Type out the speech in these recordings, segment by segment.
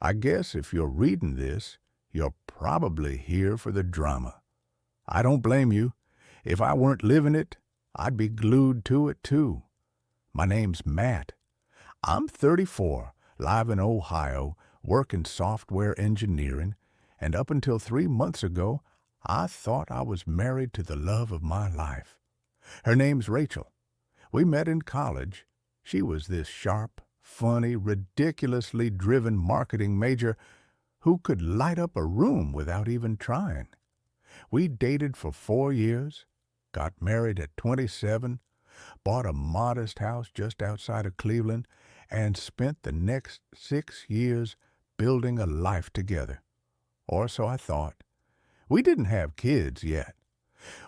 I guess if you're reading this, you're probably here for the drama. I don't blame you. If I weren't living it, I'd be glued to it too. My name's Matt. I'm 34, live in Ohio, working software engineering, and up until 3 months ago, I thought I was married to the love of my life. Her name's Rachel. We met in college. She was this sharp, funny, ridiculously driven marketing major who could light up a room without even trying. We dated for 4 years, got married at 27, bought a modest house just outside of Cleveland, and spent the next 6 years building a life together. Or so I thought. We didn't have kids yet.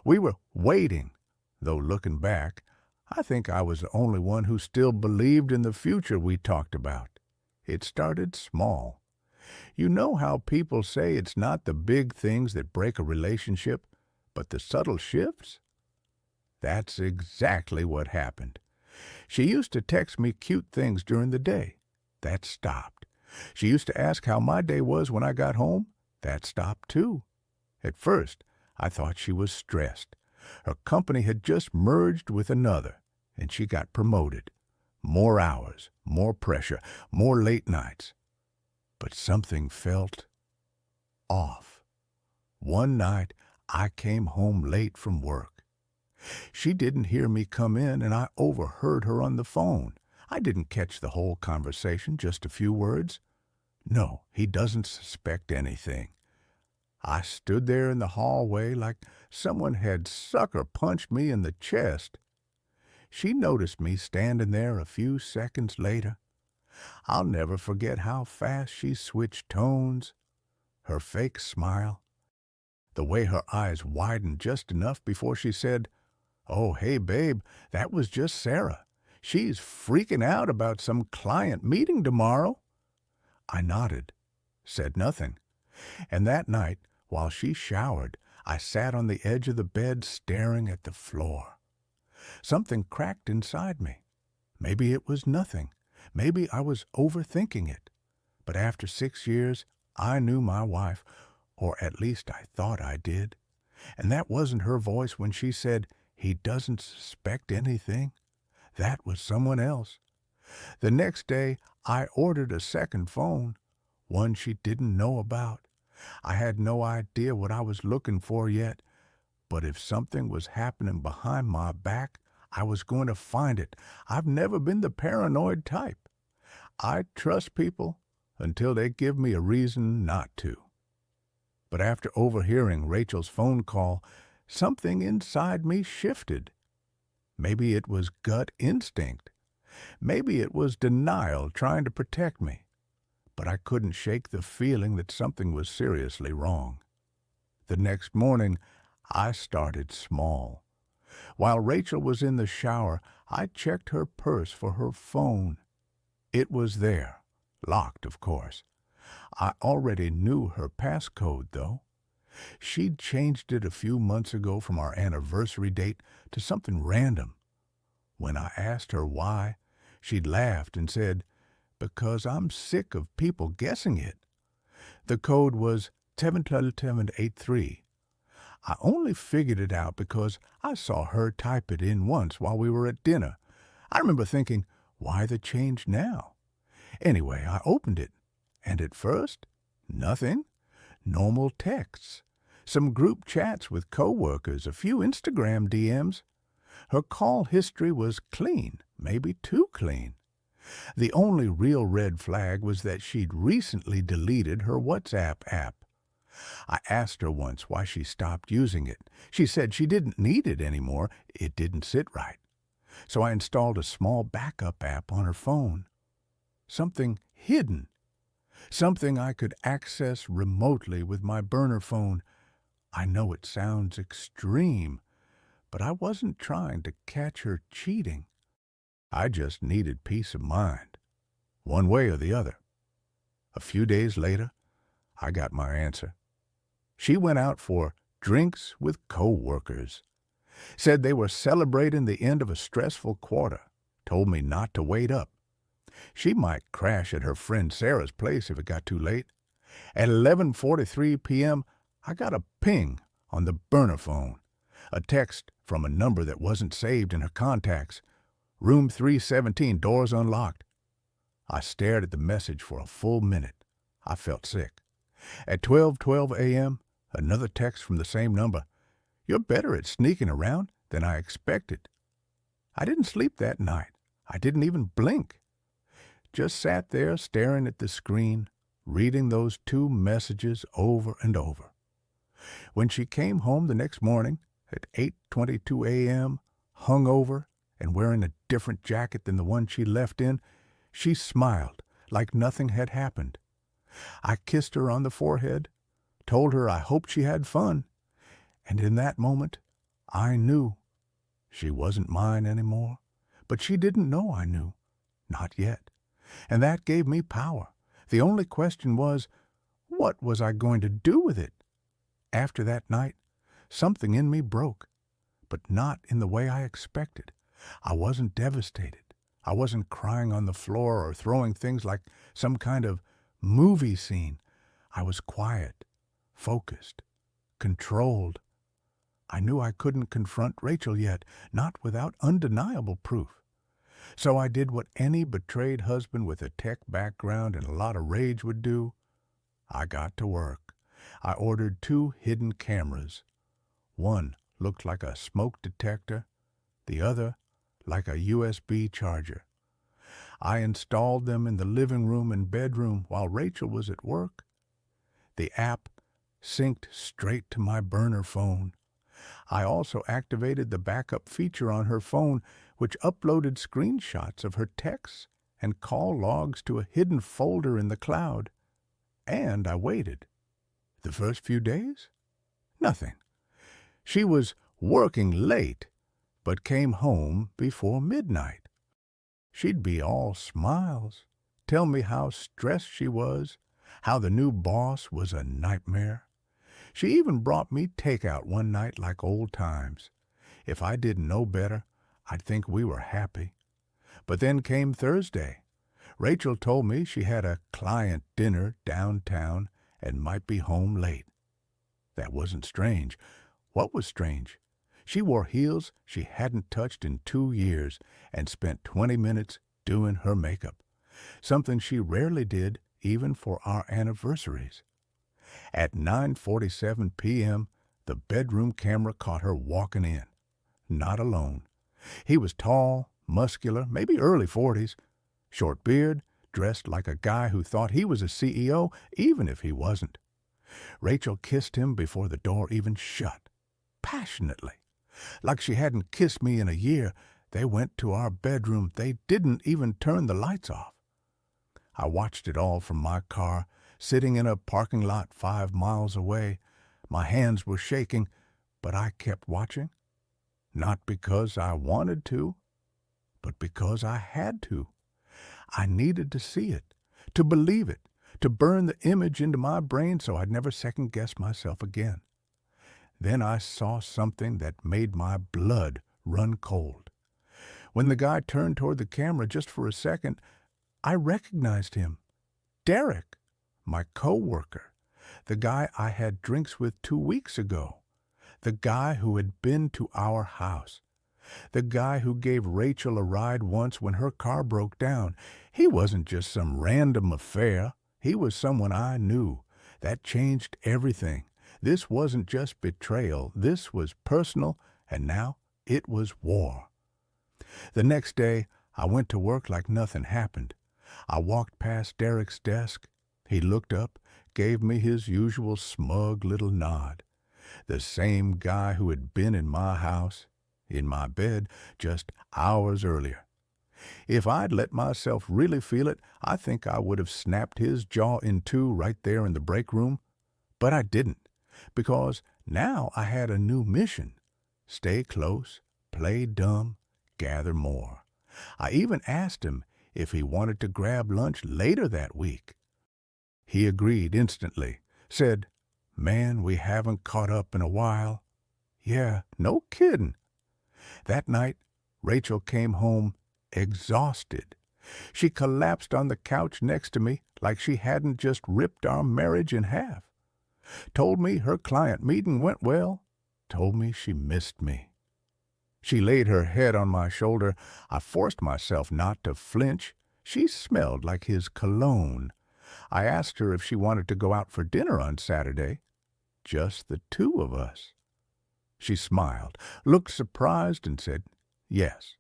We were waiting, though looking back, I think I was the only one who still believed in the future we talked about. It started small. You know how people say it's not the big things that break a relationship, but the subtle shifts? That's exactly what happened. She used to text me cute things during the day. That stopped. She used to ask how my day was when I got home. That stopped too. At first, I thought she was stressed. Her company had just merged with another, and she got promoted. More hours, more pressure, more late nights. But something felt off. One night, I came home late from work. She didn't hear me come in, and I overheard her on the phone. I didn't catch the whole conversation, just a few words. No, he doesn't suspect anything. I stood there in the hallway like someone had sucker punched me in the chest. She noticed me standing there a few seconds later. I'll never forget how fast she switched tones, her fake smile, the way her eyes widened just enough before she said, "Oh, hey, babe, that was just Sarah. She's freaking out about some client meeting tomorrow." I nodded, said nothing, and that night, while she showered, I sat on the edge of the bed staring at the floor. Something cracked inside me. Maybe it was nothing. Maybe I was overthinking it. But after 6 years, I knew my wife, or at least I thought I did. And that wasn't her voice when she said, "He doesn't suspect anything." That was someone else. The next day, I ordered a second phone, one she didn't know about. I had no idea what I was looking for yet, but if something was happening behind my back, I was going to find it. I've never been the paranoid type. I trust people until they give me a reason not to. But after overhearing Rachel's phone call, something inside me shifted. Maybe it was gut instinct. Maybe it was denial trying to protect me. But I couldn't shake the feeling that something was seriously wrong. The next morning, I started small. While Rachel was in the shower, I checked her purse for her phone. It was there, locked, of course. I already knew her passcode, though. She'd changed it a few months ago from our anniversary date to something random. When I asked her why, she'd laughed and said, "Because I'm sick of people guessing it." The code was 77783. I only figured it out because I saw her type it in once while we were at dinner. I remember thinking, why the change now? Anyway, I opened it, and at first, nothing. Normal texts, some group chats with coworkers, a few Instagram DMs. Her call history was clean, maybe too clean. The only real red flag was that she'd recently deleted her WhatsApp app. I asked her once why she stopped using it. She said she didn't need it anymore. It didn't sit right. So I installed a small backup app on her phone. Something hidden. Something I could access remotely with my burner phone. I know it sounds extreme, but I wasn't trying to catch her cheating. I just needed peace of mind, one way or the other. A few days later, I got my answer. She went out for drinks with co-workers, said they were celebrating the end of a stressful quarter, told me not to wait up. She might crash at her friend Sarah's place if it got too late. At 11:43 p.m., I got a ping on the burner phone, a text from a number that wasn't saved in her contacts. Room 317, doors unlocked. I stared at the message for a full minute. I felt sick. At 12:12 a.m., another text from the same number. You're better at sneaking around than I expected. I didn't sleep that night. I didn't even blink. Just sat there staring at the screen, reading those two messages over and over. When she came home the next morning at 8:22 a.m., hungover and wearing a different jacket than the one she left in, she smiled like nothing had happened. I kissed her on the forehead, told her I hoped she had fun, and in that moment I knew she wasn't mine anymore. But she didn't know I knew. Not yet. And that gave me power. The only question was, what was I going to do with it? After that night, something in me broke, but not in the way I expected. I wasn't devastated. I wasn't crying on the floor or throwing things like some kind of movie scene. I was quiet, focused, controlled. I knew I couldn't confront Rachel yet, not without undeniable proof. So I did what any betrayed husband with a tech background and a lot of rage would do. I got to work. I ordered 2 hidden cameras. One looked like a smoke detector, the other like a USB charger. I installed them in the living room and bedroom while Rachel was at work. The app synced straight to my burner phone. I also activated the backup feature on her phone, which uploaded screenshots of her texts and call logs to a hidden folder in the cloud. And I waited. The first few days? Nothing. She was working late, but came home before midnight. She'd be all smiles, tell me how stressed she was, how the new boss was a nightmare. She even brought me takeout one night like old times. If I didn't know better, I'd think we were happy. But then came Thursday. Rachel told me she had a client dinner downtown and might be home late. That wasn't strange. What was strange? She wore heels she hadn't touched in 2 years and spent 20 minutes doing her makeup, something she rarely did even for our anniversaries. At 9:47 p.m., the bedroom camera caught her walking in. Not alone. He was tall, muscular, maybe early 40s, short beard, dressed like a guy who thought he was a CEO, even if he wasn't. Rachel kissed him before the door even shut, passionately. Like she hadn't kissed me in a year. They went to our bedroom. They didn't even turn the lights off. I watched it all from my car, sitting in a parking lot 5 miles away. My hands were shaking, but I kept watching. Not because I wanted to, but because I had to. I needed to see it, to believe it, to burn the image into my brain so I'd never second-guess myself again. Then I saw something that made my blood run cold. When the guy turned toward the camera just for a second, I recognized him. Derek, my co-worker, the guy I had drinks with 2 weeks ago, the guy who had been to our house, the guy who gave Rachel a ride once when her car broke down. He wasn't just some random affair. He was someone I knew. That changed everything. This wasn't just betrayal. This was personal, and now it was war. The next day, I went to work like nothing happened. I walked past Derek's desk. He looked up, gave me his usual smug little nod. The same guy who had been in my house, in my bed, just hours earlier. If I'd let myself really feel it, I think I would have snapped his jaw in two right there in the break room. But I didn't, because now I had a new mission. Stay close, play dumb, gather more. I even asked him if he wanted to grab lunch later that week. He agreed instantly, said, "Man, we haven't caught up in a while." Yeah, no kidding. That night, Rachel came home exhausted. She collapsed on the couch next to me like she hadn't just ripped our marriage in half. Told me her client meeting went well. Told me she missed me. She laid her head on my shoulder. I forced myself not to flinch. She smelled like his cologne. I asked her if she wanted to go out for dinner on Saturday. Just the two of us. She smiled, looked surprised, and said, "Yes."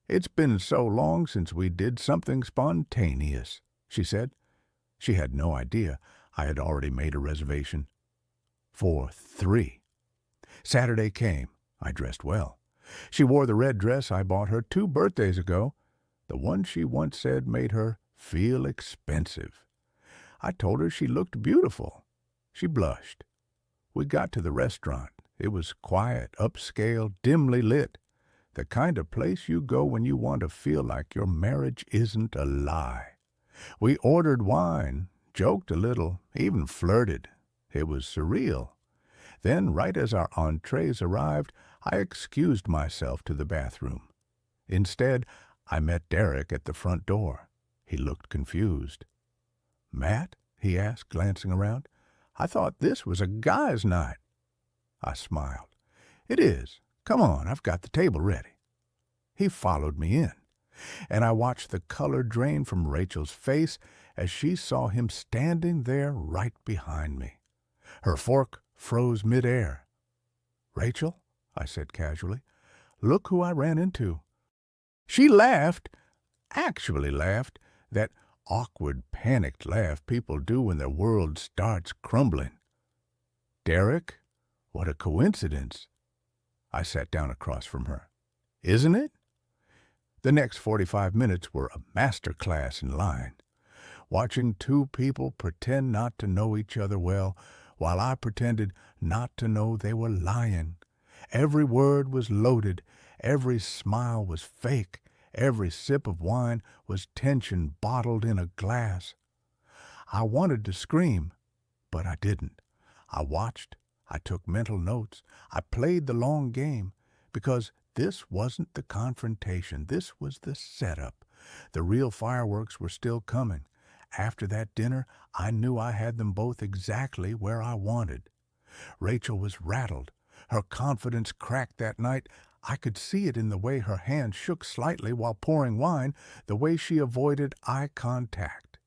"It's been so long since we did something spontaneous," she said. She had no idea I had already made a reservation. For 3. Saturday came. I dressed well. She wore the red dress I bought her 2 birthdays ago, the one she once said made her feel expensive. I told her she looked beautiful. She blushed. We got to the restaurant. It was quiet, upscale, dimly lit. The kind of place you go when you want to feel like your marriage isn't a lie. We ordered wine, joked a little, even flirted. It was surreal. Then, right as our entrees arrived, I excused myself to the bathroom. Instead, I met Derek at the front door. He looked confused. "Matt?" he asked, glancing around. "I thought this was a guy's night." I smiled. "It is. Come on, I've got the table ready." He followed me in, and I watched the color drain from Rachel's face as she saw him standing there right behind me. Her fork froze midair. "Rachel," I said casually, "look who I ran into." She laughed, actually laughed, that awkward, panicked laugh people do when their world starts crumbling. "Derek, what a coincidence." I sat down across from her. "Isn't it?" The next 45 minutes were a master class in lying. Watching 2 people pretend not to know each other well, while I pretended not to know they were lying. Every word was loaded, every smile was fake, every sip of wine was tension bottled in a glass. I wanted to scream, but I didn't. I watched, I took mental notes, I played the long game, because this wasn't the confrontation, this was the setup. The real fireworks were still coming. After that dinner, I knew I had them both exactly where I wanted. Rachel was rattled. Her confidence cracked that night. I could see it in the way her hand shook slightly while pouring wine, the way she avoided eye contact.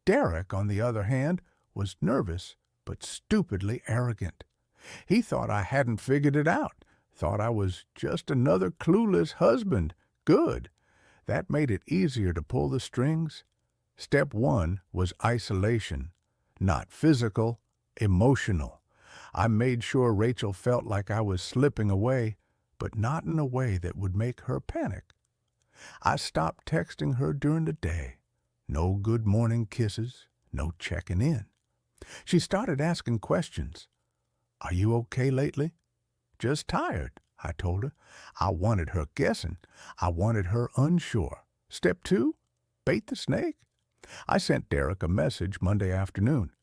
Derek, on the other hand, was nervous but stupidly arrogant. He thought I hadn't figured it out, thought I was just another clueless husband. Good. That made it easier to pull the strings. Step 1 was isolation, not physical, emotional. I made sure Rachel felt like I was slipping away, but not in a way that would make her panic. I stopped texting her during the day. No good morning kisses, no checking in. She started asking questions. "Are you okay lately?" "Just tired," I told her. I wanted her guessing. I wanted her unsure. Step 2, bait the snake. I sent Derek a message Monday afternoon.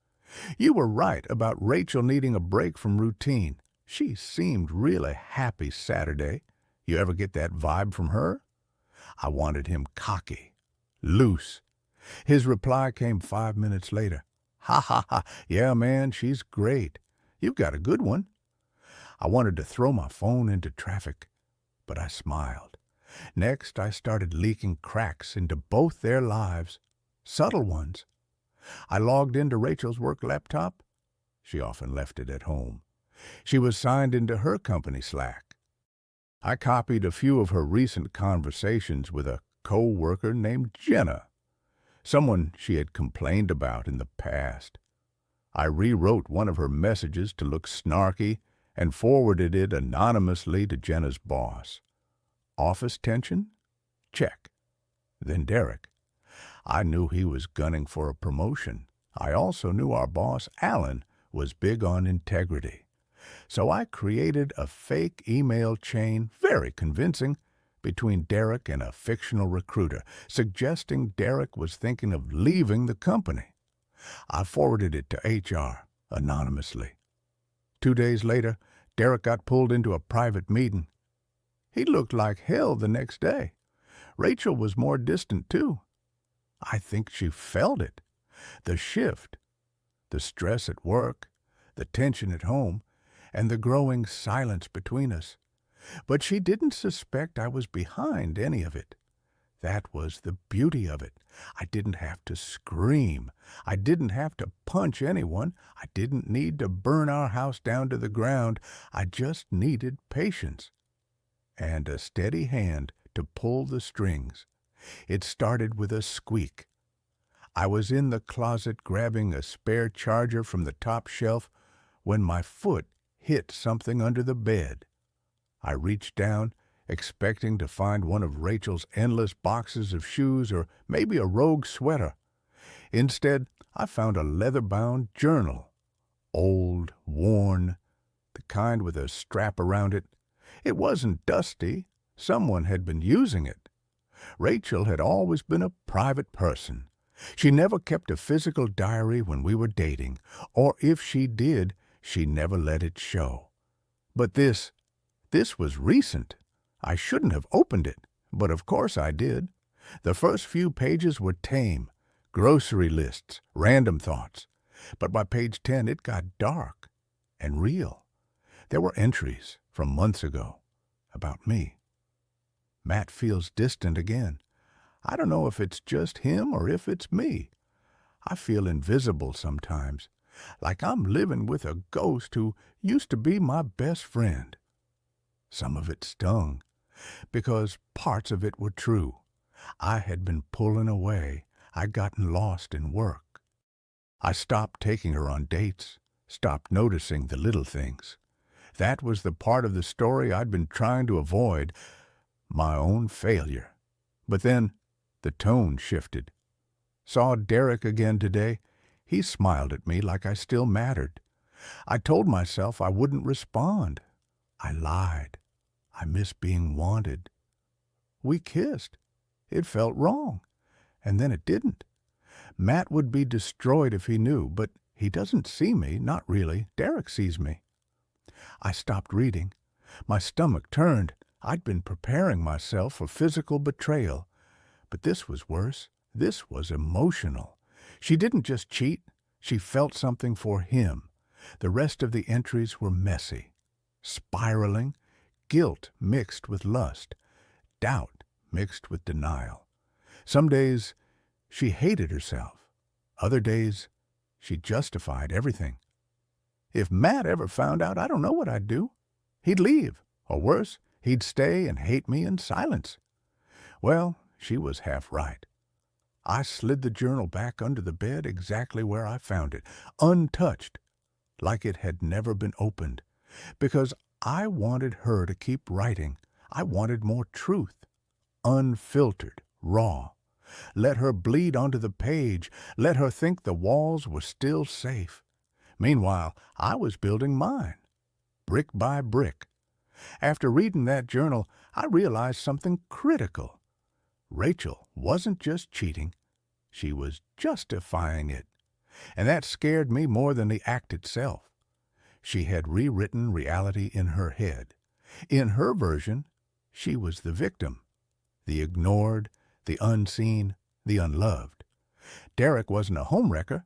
"You were right about Rachel needing a break from routine. She seemed really happy Saturday. You ever get that vibe from her?" I wanted him cocky, loose. His reply came 5 minutes later. "Ha ha ha, yeah man, she's great. You've got a good one." I wanted to throw my phone into traffic, but I smiled. Next, I started leaking cracks into both their lives, subtle ones. I logged into Rachel's work laptop. She often left it at home. She was signed into her company Slack. I copied a few of her recent conversations with a co-worker named Jenna, someone she had complained about in the past. I rewrote one of her messages to look snarky and forwarded it anonymously to Jenna's boss. Office tension? Check. Then Derek. I knew he was gunning for a promotion. I also knew our boss, Alan, was big on integrity. So I created a fake email chain, very convincing, between Derek and a fictional recruiter, suggesting Derek was thinking of leaving the company. I forwarded it to HR, anonymously. 2 days later, Derek got pulled into a private meeting. He looked like hell the next day. Rachel was more distant, too. I think she felt it. The shift, the stress at work, the tension at home, and the growing silence between us. But she didn't suspect I was behind any of it. That was the beauty of it. I didn't have to scream. I didn't have to punch anyone. I didn't need to burn our house down to the ground. I just needed patience and a steady hand to pull the strings. It started with a squeak. I was in the closet grabbing a spare charger from the top shelf when my foot hit something under the bed. I reached down, expecting to find one of Rachel's endless boxes of shoes or maybe a rogue sweater. Instead, I found a leather-bound journal. Old, worn, the kind with a strap around it. It wasn't dusty. Someone had been using it. Rachel had always been a private person. She never kept a physical diary when we were dating, or if she did, she never let it show. But this was recent. I shouldn't have opened it, but of course I did. The first few pages were tame, grocery lists, random thoughts. But by page 10 it got dark and real. There were entries from months ago about me. Matt feels distant again. I don't know if it's just him or if it's me. I feel invisible sometimes, like I'm living with a ghost who used to be my best friend. Some of it stung, because parts of it were true. I had been pulling away. I'd gotten lost in work. I stopped taking her on dates, stopped noticing the little things. That was the part of the story I'd been trying to avoid, my own failure. But then the tone shifted. Saw Derek again today. He smiled at me like I still mattered. I told myself I wouldn't respond. I lied. I miss being wanted. We kissed. It felt wrong. And then it didn't. Matt would be destroyed if he knew, but he doesn't see me, not really. Derek sees me. I stopped reading. My stomach turned. I'd been preparing myself for physical betrayal. But this was worse. This was emotional. She didn't just cheat. She felt something for him. The rest of the entries were messy, spiraling, guilt mixed with lust, doubt mixed with denial. Some days she hated herself. Other days she justified everything. If Matt ever found out, I don't know what I'd do. He'd leave, or worse, he'd stay and hate me in silence. Well, she was half right. I slid the journal back under the bed exactly where I found it, untouched, like it had never been opened, because I wanted her to keep writing. I wanted more truth, unfiltered, raw. Let her bleed onto the page. Let her think the walls were still safe. Meanwhile, I was building mine, brick by brick. After reading that journal, I realized something critical. Rachel wasn't just cheating. She was justifying it. And that scared me more than the act itself. She had rewritten reality in her head. In her version, she was the victim, the ignored, the unseen, the unloved. Derek wasn't a homewrecker.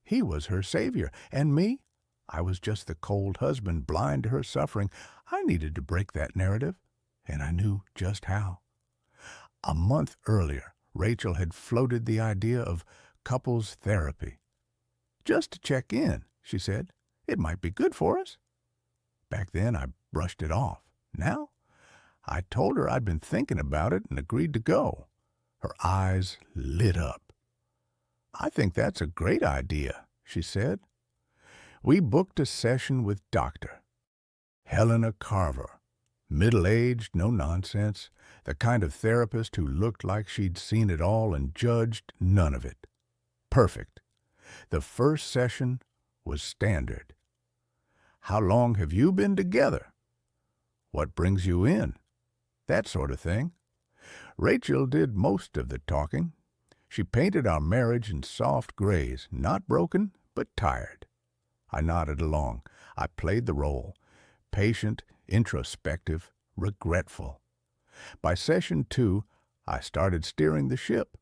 He was her savior. And me? I was just the cold husband blind to her suffering. I needed to break that narrative, and I knew just how. A month earlier, Rachel had floated the idea of couples therapy. Just to check in, she said. It might be good for us. Back then, I brushed it off. Now, I told her I'd been thinking about it and agreed to go. Her eyes lit up. I think that's a great idea, she said. We booked a session with Dr. Helena Carver, middle-aged, no nonsense, the kind of therapist who looked like she'd seen it all and judged none of it. Perfect. The first session was standard. How long have you been together? What brings you in? That sort of thing. Rachel did most of the talking. She painted our marriage in soft grays, not broken, but tired. I nodded along. I played the role. Patient, introspective, regretful. By session 2, I started steering the ship.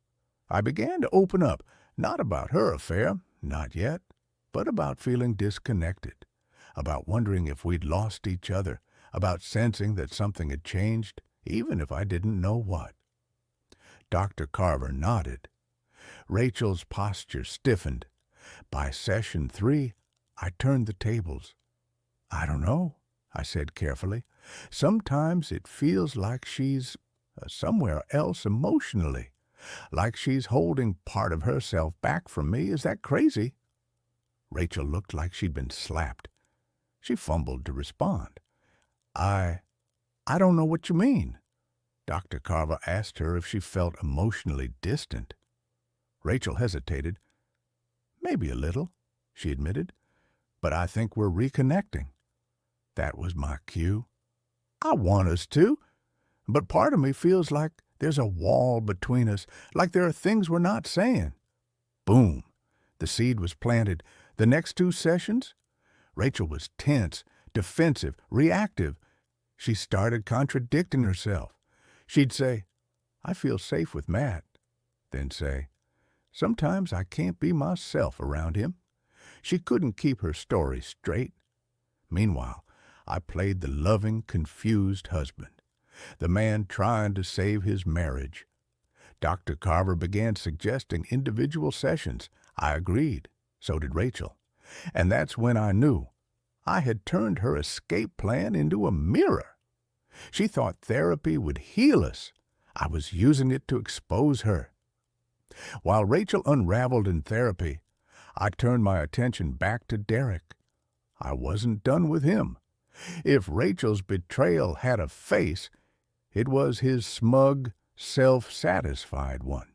I began to open up, not about her affair, not yet, but about feeling disconnected, about wondering if we'd lost each other, about sensing that something had changed, even if I didn't know what. Dr. Carver nodded. Rachel's posture stiffened. By session 3, I turned the tables. I don't know, I said carefully. Sometimes it feels like she's somewhere else emotionally, like she's holding part of herself back from me. Is that crazy? Rachel looked like she'd been slapped. She fumbled to respond. I don't know what you mean. Dr. Carver asked her if she felt emotionally distant. Rachel hesitated. Maybe a little, she admitted, but I think we're reconnecting. That was my cue. I want us to, but part of me feels like there's a wall between us, like there are things we're not saying. Boom! The seed was planted. The next 2 sessions, Rachel was tense, defensive, reactive. She started contradicting herself. She'd say, I feel safe with Matt. Then say, sometimes I can't be myself around him. She couldn't keep her story straight. Meanwhile, I played the loving, confused husband, the man trying to save his marriage. Dr. Carver began suggesting individual sessions. I agreed. So did Rachel. And that's when I knew I had turned her escape plan into a mirror. She thought therapy would heal us. I was using it to expose her. While Rachel unraveled in therapy, I turned my attention back to Derek. I wasn't done with him. If Rachel's betrayal had a face, it was his smug, self-satisfied one.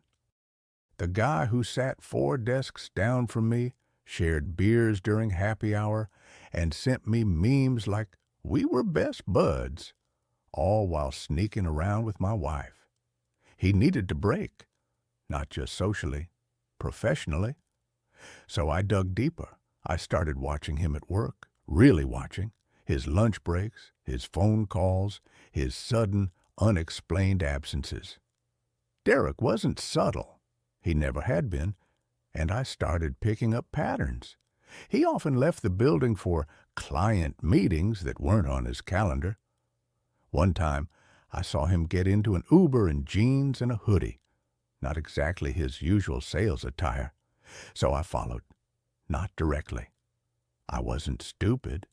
The guy who sat 4 desks down from me, shared beers during happy hour, and sent me memes like we were best buds, all while sneaking around with my wife. He needed to break, not just socially, professionally. So I dug deeper. I started watching him at work, really watching, his lunch breaks, his phone calls, his sudden, unexplained absences. Derek wasn't subtle. He never had been, and I started picking up patterns. He often left the building for client meetings that weren't on his calendar. One time, I saw him get into an Uber in jeans and a hoodie, not exactly his usual sales attire. So I followed, not directly. I wasn't stupid.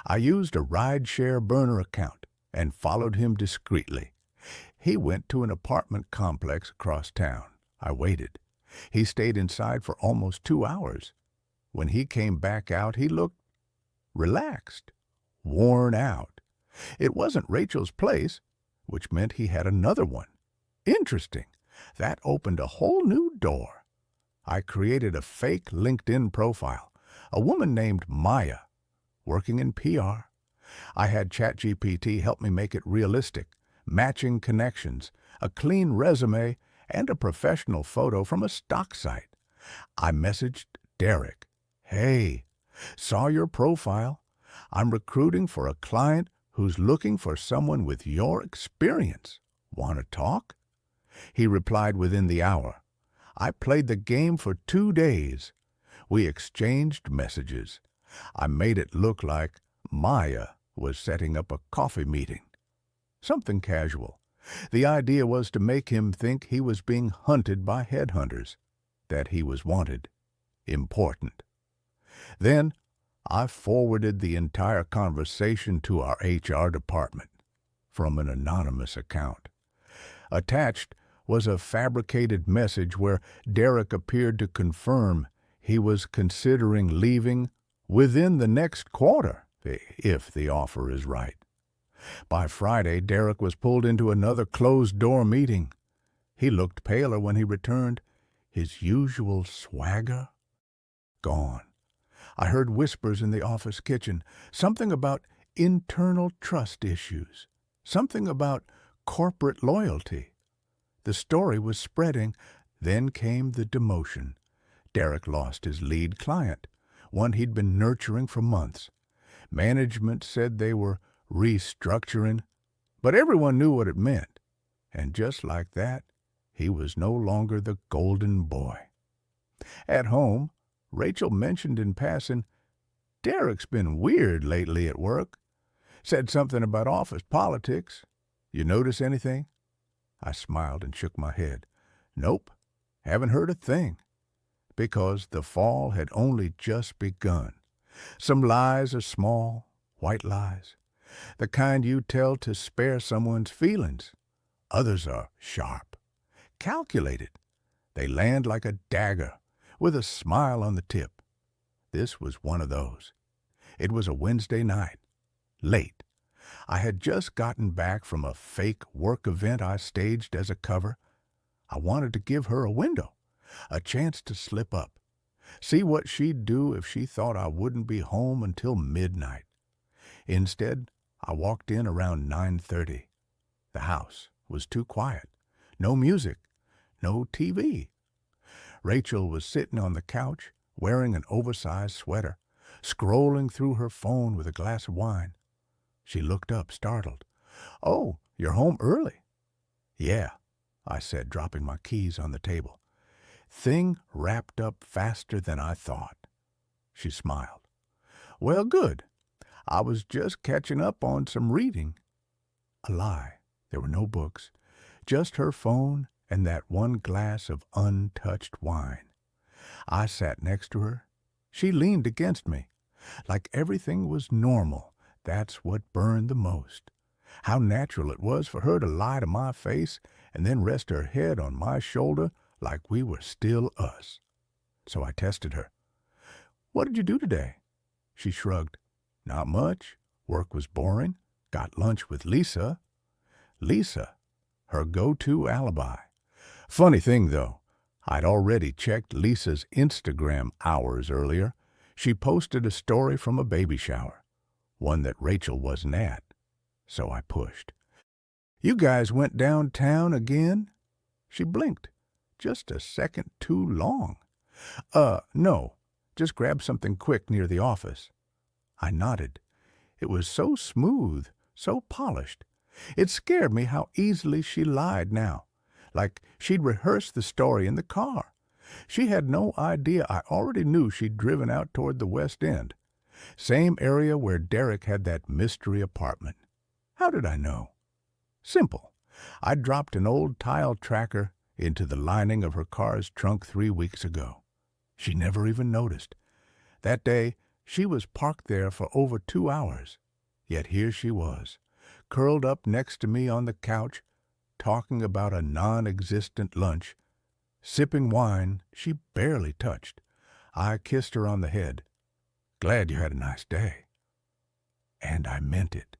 I used a rideshare burner account and followed him discreetly. He went to an apartment complex across town. I waited. He stayed inside for almost 2 hours. When he came back out, he looked relaxed, worn out. It wasn't Rachel's place, which meant he had another one. Interesting. That opened a whole new door. I created a fake LinkedIn profile, a woman named Maya, working in PR. I had ChatGPT help me make it realistic, matching connections, a clean resume, and a professional photo from a stock site. I messaged Derek, "Hey, saw your profile. I'm recruiting for a client who's looking for someone with your experience. Want to talk?" He replied within the hour. I played the game for 2 days. We exchanged messages. I made it look like Maya was setting up a coffee meeting. Something casual. The idea was to make him think he was being hunted by headhunters, that he was wanted, important. Then I forwarded the entire conversation to our HR department from an anonymous account. Attached was a fabricated message where Derek appeared to confirm he was considering leaving within the next quarter, if the offer is right. By Friday, Derek was pulled into another closed-door meeting. He looked paler when he returned. His usual swagger? Gone. I heard whispers in the office kitchen, something about internal trust issues, something about corporate loyalty. The story was spreading. Then came the demotion. Derek lost his lead client, one he'd been nurturing for months. Management said they were restructuring, but everyone knew what it meant. And just like that, he was no longer the golden boy. At home, Rachel mentioned in passing, "Derek's been weird lately at work. Said something about office politics. You notice anything?" I smiled and shook my head. "Nope, haven't heard a thing." Because the fall had only just begun. Some lies are small, white lies, the kind you tell to spare someone's feelings. Others are sharp, calculated. They land like a dagger, with a smile on the tip. This was one of those. It was a Wednesday night, late. I had just gotten back from a fake work event I staged as a cover. I wanted to give her a window, a chance to slip up, see what she'd do if she thought I wouldn't be home until midnight. Instead, I walked in around 9:30. The house was too quiet. No music, no TV. Rachel was sitting on the couch, wearing an oversized sweater, scrolling through her phone with a glass of wine. She looked up, startled. "Oh, you're home early." "Yeah," I said, dropping my keys on the table. "Thing wrapped up faster than I thought." She smiled. "Well, good. I was just catching up on some reading." A lie. There were no books, just her phone and that one glass of untouched wine. I sat next to her. She leaned against me. Like everything was normal. That's what burned the most. How natural it was for her to lie to my face and then rest her head on my shoulder like we were still us. So I tested her. "What did you do today?" She shrugged. "Not much. Work was boring. Got lunch with Lisa." Lisa, her go-to alibi. Funny thing, though, I'd already checked Lisa's Instagram hours earlier. She posted a story from a baby shower, one that Rachel wasn't at. So I pushed. "You guys went downtown again?" She blinked. "Just a second too long." No. Just grabbed something quick near the office." I nodded. It was so smooth, so polished. It scared me how easily she lied now, like she'd rehearsed the story in the car. She had no idea I already knew she'd driven out toward the West End, same area where Derek had that mystery apartment. How did I know? Simple. I dropped an old tile tracker into the lining of her car's trunk 3 weeks ago. She never even noticed. That day, she was parked there for over 2 hours. Yet here she was, curled up next to me on the couch, talking about a non-existent lunch, sipping wine she barely touched. I kissed her on the head. "Glad you had a nice day." And I meant it,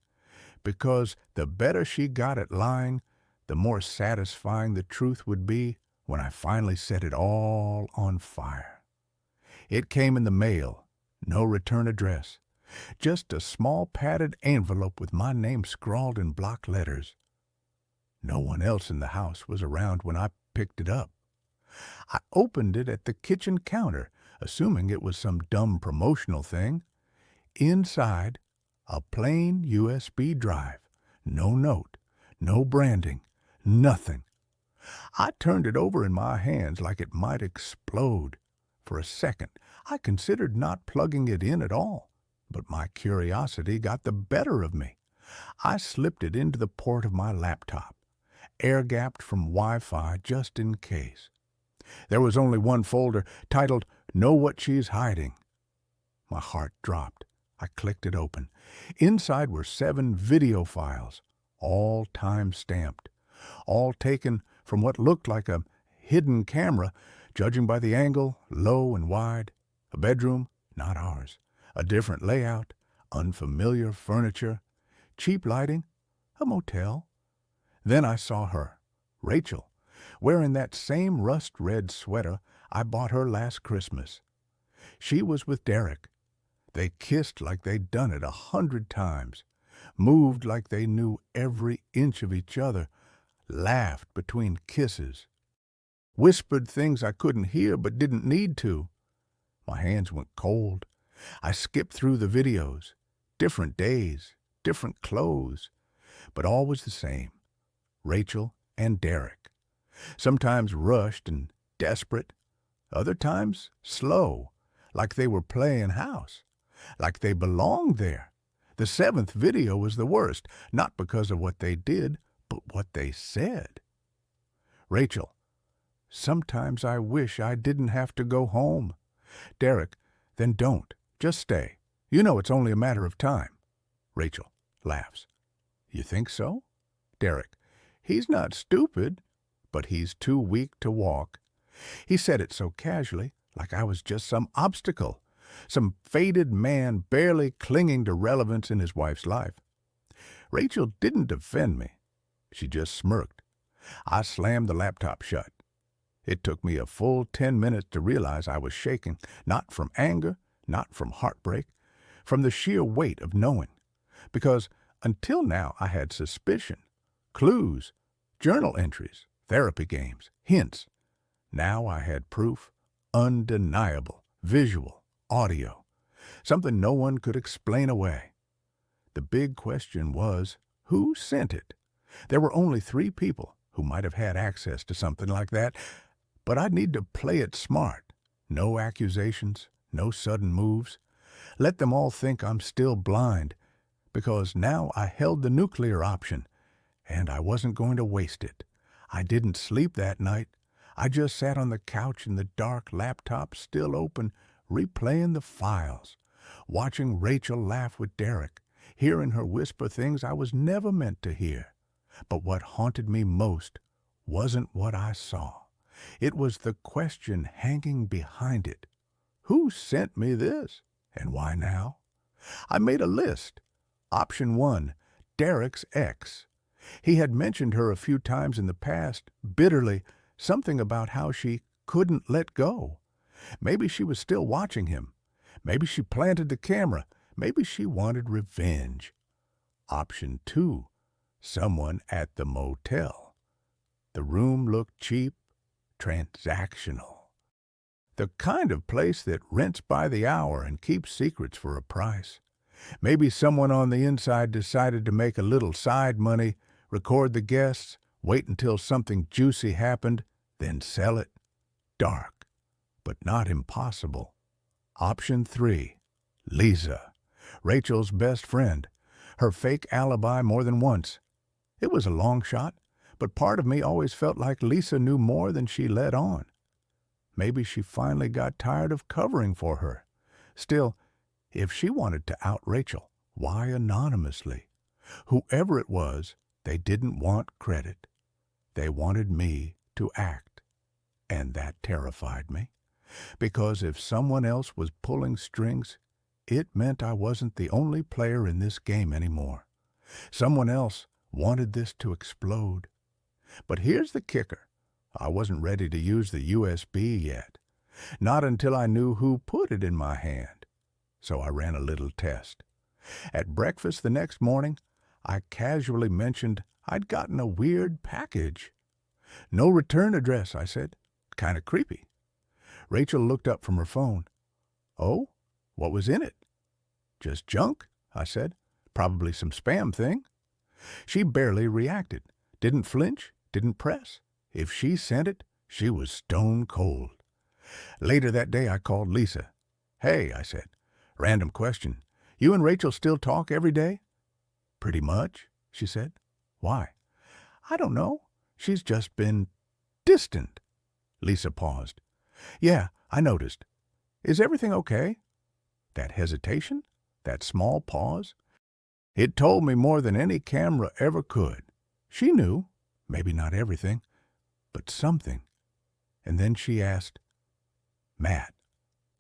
because the better she got at lying, the more satisfying the truth would be when I finally set it all on fire. It came in the mail, no return address, just a small padded envelope with my name scrawled in block letters. No one else in the house was around when I picked it up. I opened it at the kitchen counter, assuming it was some dumb promotional thing. Inside, a plain USB drive. No note, no branding, nothing. I turned it over in my hands like it might explode. For a second, I considered not plugging it in at all, but my curiosity got the better of me. I slipped it into the port of my laptop, air-gapped from Wi-Fi just in case. There was only one folder titled "Know What She's Hiding." My heart dropped. I clicked it open. Inside were 7 video files, all time-stamped, all taken from what looked like a hidden camera, judging by the angle, low and wide. A bedroom, not ours. A different layout, unfamiliar furniture, cheap lighting, a motel. Then I saw her, Rachel, wearing that same rust-red sweater I bought her last Christmas. She was with Derek. They kissed like they'd done it 100 times, moved like they knew every inch of each other, laughed between kisses, whispered things I couldn't hear but didn't need to. My hands went cold. I skipped through the videos. Different days, different clothes, but all was the same. Rachel and Derek. Sometimes rushed and desperate, other times slow, like they were playing house, like they belonged there. The seventh video was the worst, not because of what they did, but what they said. Rachel, sometimes I wish I didn't have to go home. Derek, then don't. Just stay. You know it's only a matter of time. Rachel laughs. You think so? Derek, he's not stupid, but he's too weak to walk. He said it so casually, like I was just some obstacle, some faded man barely clinging to relevance in his wife's life. Rachel didn't defend me. She just smirked. I slammed the laptop shut. It took me a full 10 minutes to realize I was shaking, not from anger, not from heartbreak, from the sheer weight of knowing. Because until now I had suspicion, clues, journal entries, therapy games, hints. Now I had proof, undeniable, visual, audio, something no one could explain away. The big question was, who sent it? There were only 3 people who might have had access to something like that, but I'd need to play it smart. No accusations, no sudden moves. Let them all think I'm still blind, because now I held the nuclear option, and I wasn't going to waste it. I didn't sleep that night. I just sat on the couch in the dark, laptop still open, replaying the files, watching Rachel laugh with Derek, hearing her whisper things I was never meant to hear. But what haunted me most wasn't what I saw. It was the question hanging behind it. Who sent me this? And why now? I made a list. Option 1, Derek's ex. He had mentioned her a few times in the past, bitterly, something about how she couldn't let go. Maybe she was still watching him. Maybe she planted the camera. Maybe she wanted revenge. Option 2, someone at the motel. The room looked cheap, transactional. The kind of place that rents by the hour and keeps secrets for a price. Maybe someone on the inside decided to make a little side money, record the guests, wait until something juicy happened, then sell it. Dark, but not impossible. Option 3, Lisa, Rachel's best friend, her fake alibi more than once. It was a long shot, but part of me always felt like Lisa knew more than she let on. Maybe she finally got tired of covering for her. Still, if she wanted to out Rachel, why anonymously? Whoever it was, they didn't want credit. They wanted me to act. And that terrified me. Because if someone else was pulling strings, it meant I wasn't the only player in this game anymore. Someone else wanted this to explode. But here's the kicker. I wasn't ready to use the USB yet. Not until I knew who put it in my hand. So I ran a little test. At breakfast the next morning, I casually mentioned I'd gotten a weird package. No return address, I said. Kind of creepy. Rachel looked up from her phone. Oh, what was in it? Just junk, I said. Probably some spam thing. She barely reacted. Didn't flinch, didn't press. If she sent it, she was stone cold. Later that day I called Lisa. Hey, I said. Random question. You and Rachel still talk every day? Pretty much, she said. Why? I don't know. She's just been distant. Lisa paused. Yeah, I noticed. Is everything okay? That hesitation, that small pause, it told me more than any camera ever could. She knew, maybe not everything, but something. And then she asked, Matt,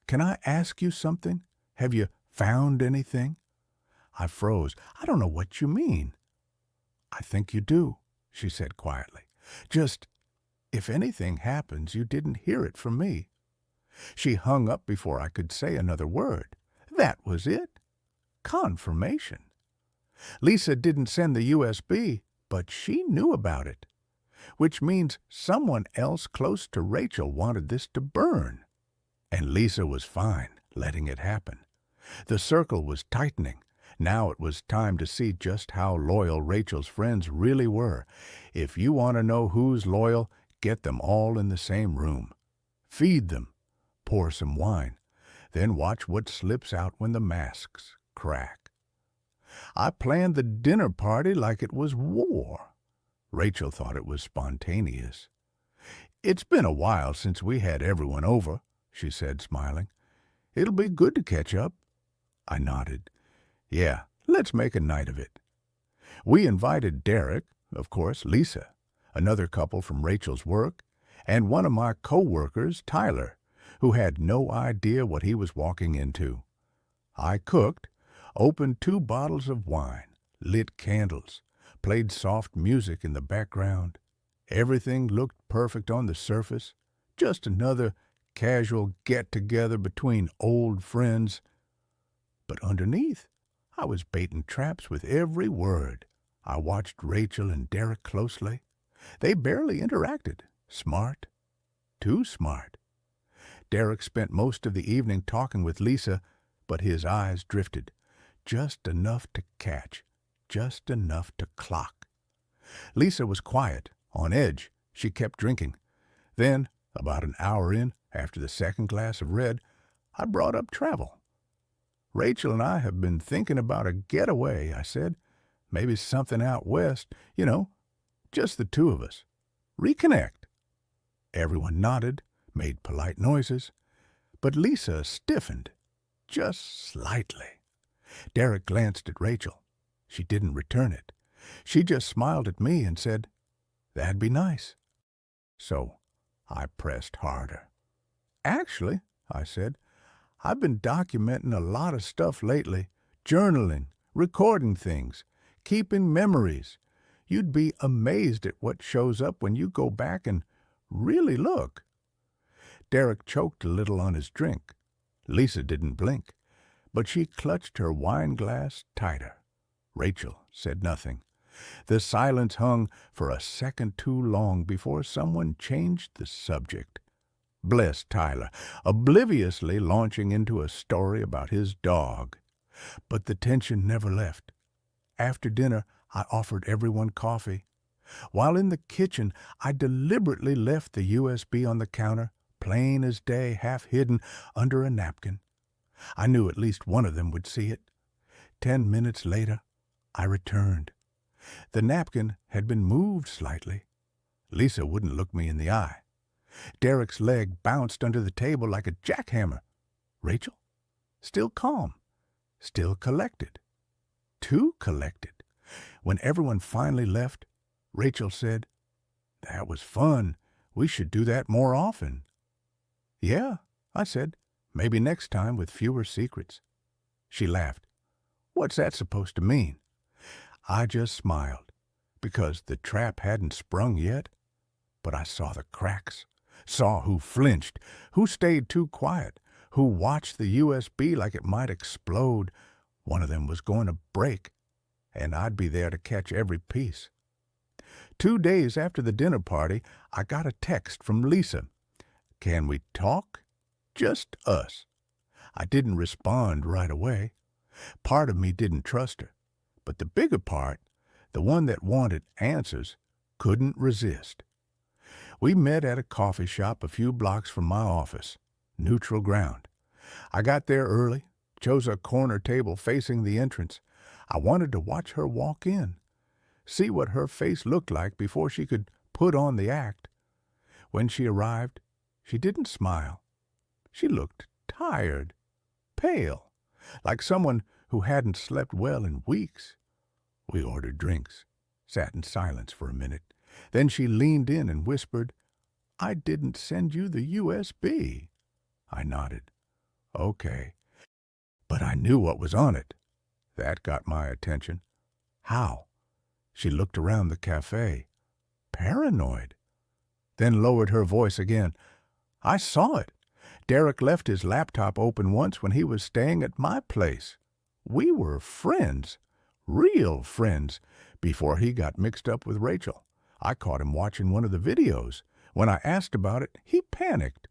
can I ask you something? Have you found anything? I froze. I don't know what you mean. I think you do, she said quietly. Just, if anything happens, you didn't hear it from me. She hung up before I could say another word. That was it. Confirmation. Lisa didn't send the USB, but she knew about it. Which means someone else close to Rachel wanted this to burn. And Lisa was fine letting it happen. The circle was tightening. Now it was time to see just how loyal Rachel's friends really were. If you want to know who's loyal, get them all in the same room. Feed them. Pour some wine. Then watch what slips out when the masks crack. I planned the dinner party like it was war. Rachel thought it was spontaneous. "It's been a while since we had everyone over," she said, smiling. "It'll be good to catch up." I nodded. "Yeah, let's make a night of it." We invited Derek, of course, Lisa, another couple from Rachel's work, and one of my co-workers, Tyler, who had no idea what he was walking into. I cooked, opened 2 bottles of wine, lit candles, played soft music in the background. Everything looked perfect on the surface, just another casual get-together between old friends. But underneath, I was baiting traps with every word. I watched Rachel and Derek closely. They barely interacted. Smart. Too smart. Derek spent most of the evening talking with Lisa, but his eyes drifted. Just enough to catch. Just enough to clock. Lisa was quiet, on edge. She kept drinking. Then, about an hour in, after the second glass of red, I brought up travel. "Rachel and I have been thinking about a getaway," I said. "Maybe something out west, just the 2 of us. Reconnect." Everyone nodded, made polite noises, but Lisa stiffened, just slightly. Derek glanced at Rachel. She didn't return it. She just smiled at me and said, "That'd be nice." So I pressed harder. "Actually," I said, "I've been documenting a lot of stuff lately, journaling, recording things, keeping memories. You'd be amazed at what shows up when you go back and really look." Derek choked a little on his drink. Lisa didn't blink, but she clutched her wine glass tighter. Rachel said nothing. The silence hung for a second too long before someone changed the subject. Bless Tyler, obliviously launching into a story about his dog. But the tension never left. After dinner, I offered everyone coffee. While in the kitchen, I deliberately left the USB on the counter, plain as day, half hidden under a napkin. I knew at least one of them would see it. 10 minutes later, I returned. The napkin had been moved slightly. Lisa wouldn't look me in the eye. Derek's leg bounced under the table like a jackhammer. Rachel? Still calm. Still collected. Too collected. When everyone finally left, Rachel said, "That was fun. We should do that more often." "Yeah," I said, "maybe next time with fewer secrets." She laughed. "What's that supposed to mean?" I just smiled, because the trap hadn't sprung yet. But I saw the cracks, saw who flinched, who stayed too quiet, who watched the USB like it might explode. One of them was going to break, and I'd be there to catch every piece. 2 days after the dinner party, I got a text from Lisa. "Can we talk? Just us." I didn't respond right away. Part of me didn't trust her, but the bigger part, the one that wanted answers, couldn't resist. We met at a coffee shop a few blocks from my office, neutral ground. I got there early, chose a corner table facing the entrance. I wanted to watch her walk in, see what her face looked like before she could put on the act. When she arrived, she didn't smile. She looked tired, pale, like someone who hadn't slept well in weeks. We ordered drinks, sat in silence for a minute. Then she leaned in and whispered, "I didn't send you the USB." I nodded. "Okay." But I knew what was on it. That got my attention. "How?" She looked around the cafe. Paranoid. Then lowered her voice again. "I saw it. Derek left his laptop open once when he was staying at my place. We were friends, real friends, before he got mixed up with Rachel. I caught him watching one of the videos. When I asked about it, he panicked.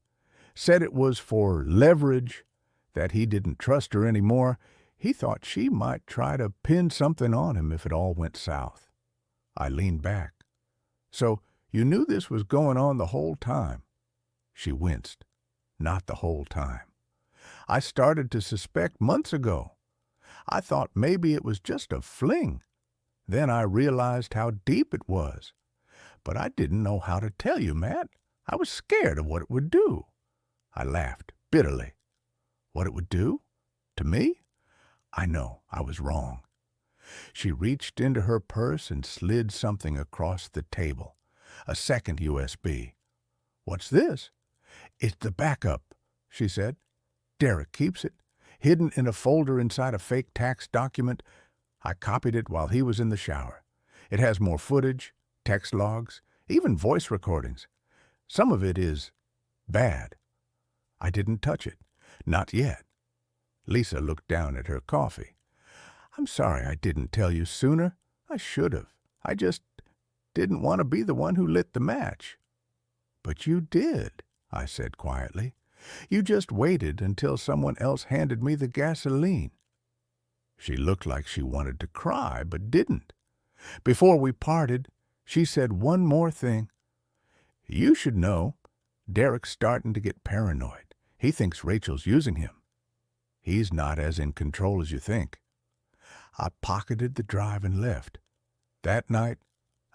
Said it was for leverage, that he didn't trust her anymore. He thought she might try to pin something on him if it all went south. I leaned back. So you knew this was going on the whole time? She winced. Not the whole time. I started to suspect months ago. I thought maybe it was just a fling. Then I realized how deep it was. But I didn't know how to tell you, Matt. I was scared of what it would do. I laughed bitterly. What it would do? To me? I know, I was wrong. She reached into her purse and slid something across the table. A second USB. What's this? It's the backup, she said. Derek keeps it, hidden in a folder inside a fake tax document. I copied it while he was in the shower. It has more footage, text logs, even voice recordings. Some of it is bad. I didn't touch it. Not yet. Lisa looked down at her coffee. I'm sorry I didn't tell you sooner. I should have. I just didn't want to be the one who lit the match. But you did, I said quietly. You just waited until someone else handed me the gasoline. She looked like she wanted to cry, but didn't. Before we parted, she said one more thing. You should know, Derek's starting to get paranoid. He thinks Rachel's using him. He's not as in control as you think. I pocketed the drive and left. That night,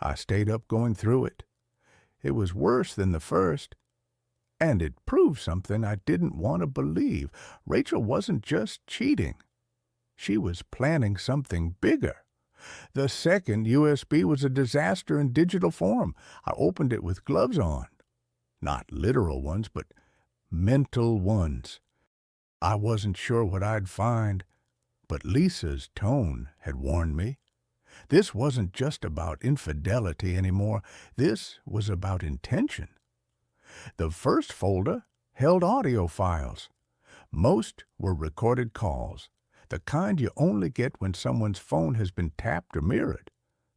I stayed up going through it. It was worse than the first. And it proved something I didn't want to believe. Rachel wasn't just cheating. She was planning something bigger. The second USB was a disaster in digital form. I opened it with gloves on. Not literal ones, but mental ones. I wasn't sure what I'd find, but Lisa's tone had warned me. This wasn't just about infidelity anymore. This was about intention. The first folder held audio files. Most were recorded calls, the kind you only get when someone's phone has been tapped or mirrored.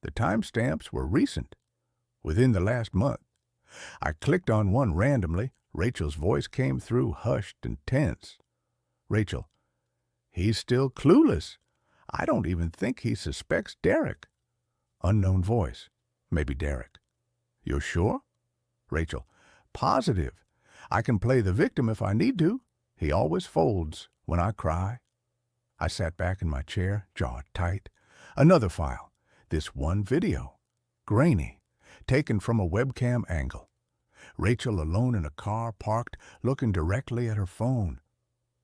The timestamps were recent, within the last month. I clicked on one randomly. Rachel's voice came through hushed and tense. Rachel, he's still clueless. I don't even think he suspects Derek. Unknown voice. Maybe Derek. You're sure? Rachel, positive. I can play the victim if I need to. He always folds when I cry. I sat back in my chair, jaw tight. Another file. This one video. Grainy. Taken from a webcam angle. Rachel alone in a car parked, looking directly at her phone.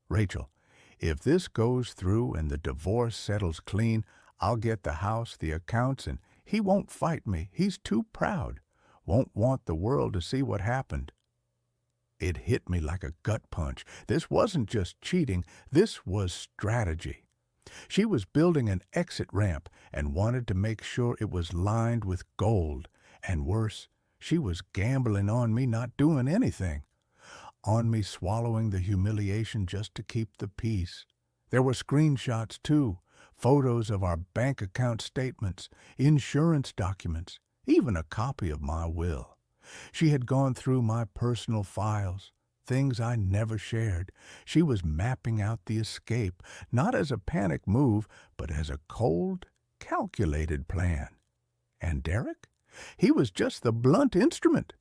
Rachel, if this goes through and the divorce settles clean, I'll get the house, the accounts, and he won't fight me. He's too proud. Won't want the world to see what happened. It hit me like a gut punch. This wasn't just cheating. This was strategy. She was building an exit ramp and wanted to make sure it was lined with gold. And worse, she was gambling on me not doing anything. On me swallowing the humiliation just to keep the peace. There were screenshots, too. Photos of our bank account statements, insurance documents, even a copy of my will. She had gone through my personal files, things I never shared. She was mapping out the escape, not as a panic move, but as a cold, calculated plan. And Derek? He was just the blunt instrument.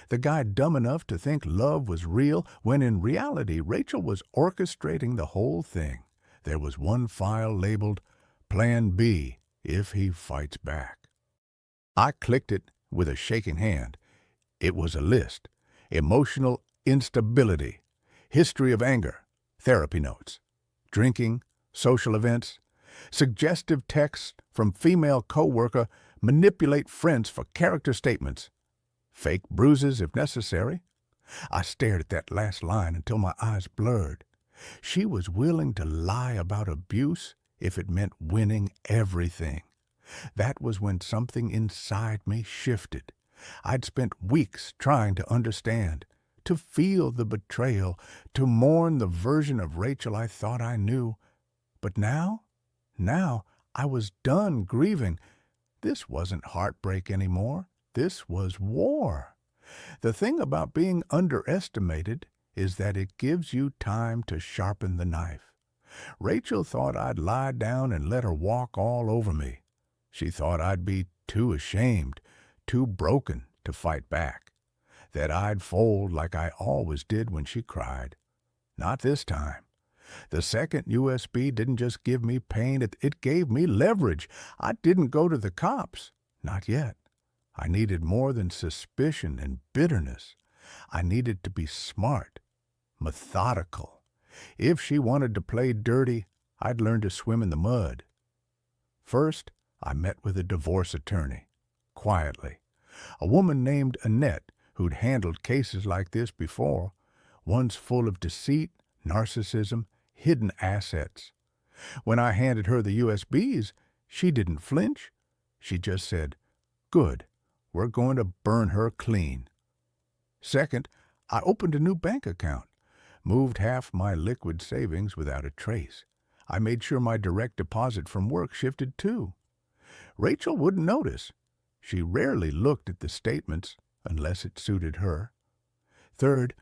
The guy dumb enough to think love was real, when in reality Rachel was orchestrating the whole thing. There was one file labeled Plan B if he fights back. I clicked it with a shaking hand. It was a list. Emotional instability, history of anger, therapy notes, drinking, social events, suggestive texts from female coworker, manipulate friends for character statements, fake bruises if necessary. I stared at that last line until my eyes blurred. She was willing to lie about abuse if it meant winning everything. That was when something inside me shifted. I'd spent weeks trying to understand, to feel the betrayal, to mourn the version of Rachel I thought I knew. But now I was done grieving. This wasn't heartbreak anymore. This was war. The thing about being underestimated is that it gives you time to sharpen the knife. Rachel thought I'd lie down and let her walk all over me. She thought I'd be too ashamed, too broken to fight back, that I'd fold like I always did when she cried. Not this time. The second USB didn't just give me pain, it gave me leverage. I didn't go to the cops. Not yet. I needed more than suspicion and bitterness. I needed to be smart, methodical. If she wanted to play dirty, I'd learn to swim in the mud. First, I met with a divorce attorney, quietly. A woman named Annette, who'd handled cases like this before, ones full of deceit, narcissism, hidden assets. When I handed her the USBs, she didn't flinch. She just said, "Good, we're going to burn her clean." Second, I opened a new bank account, moved half my liquid savings without a trace. I made sure my direct deposit from work shifted too. Rachel wouldn't notice. She rarely looked at the statements unless it suited her. Third,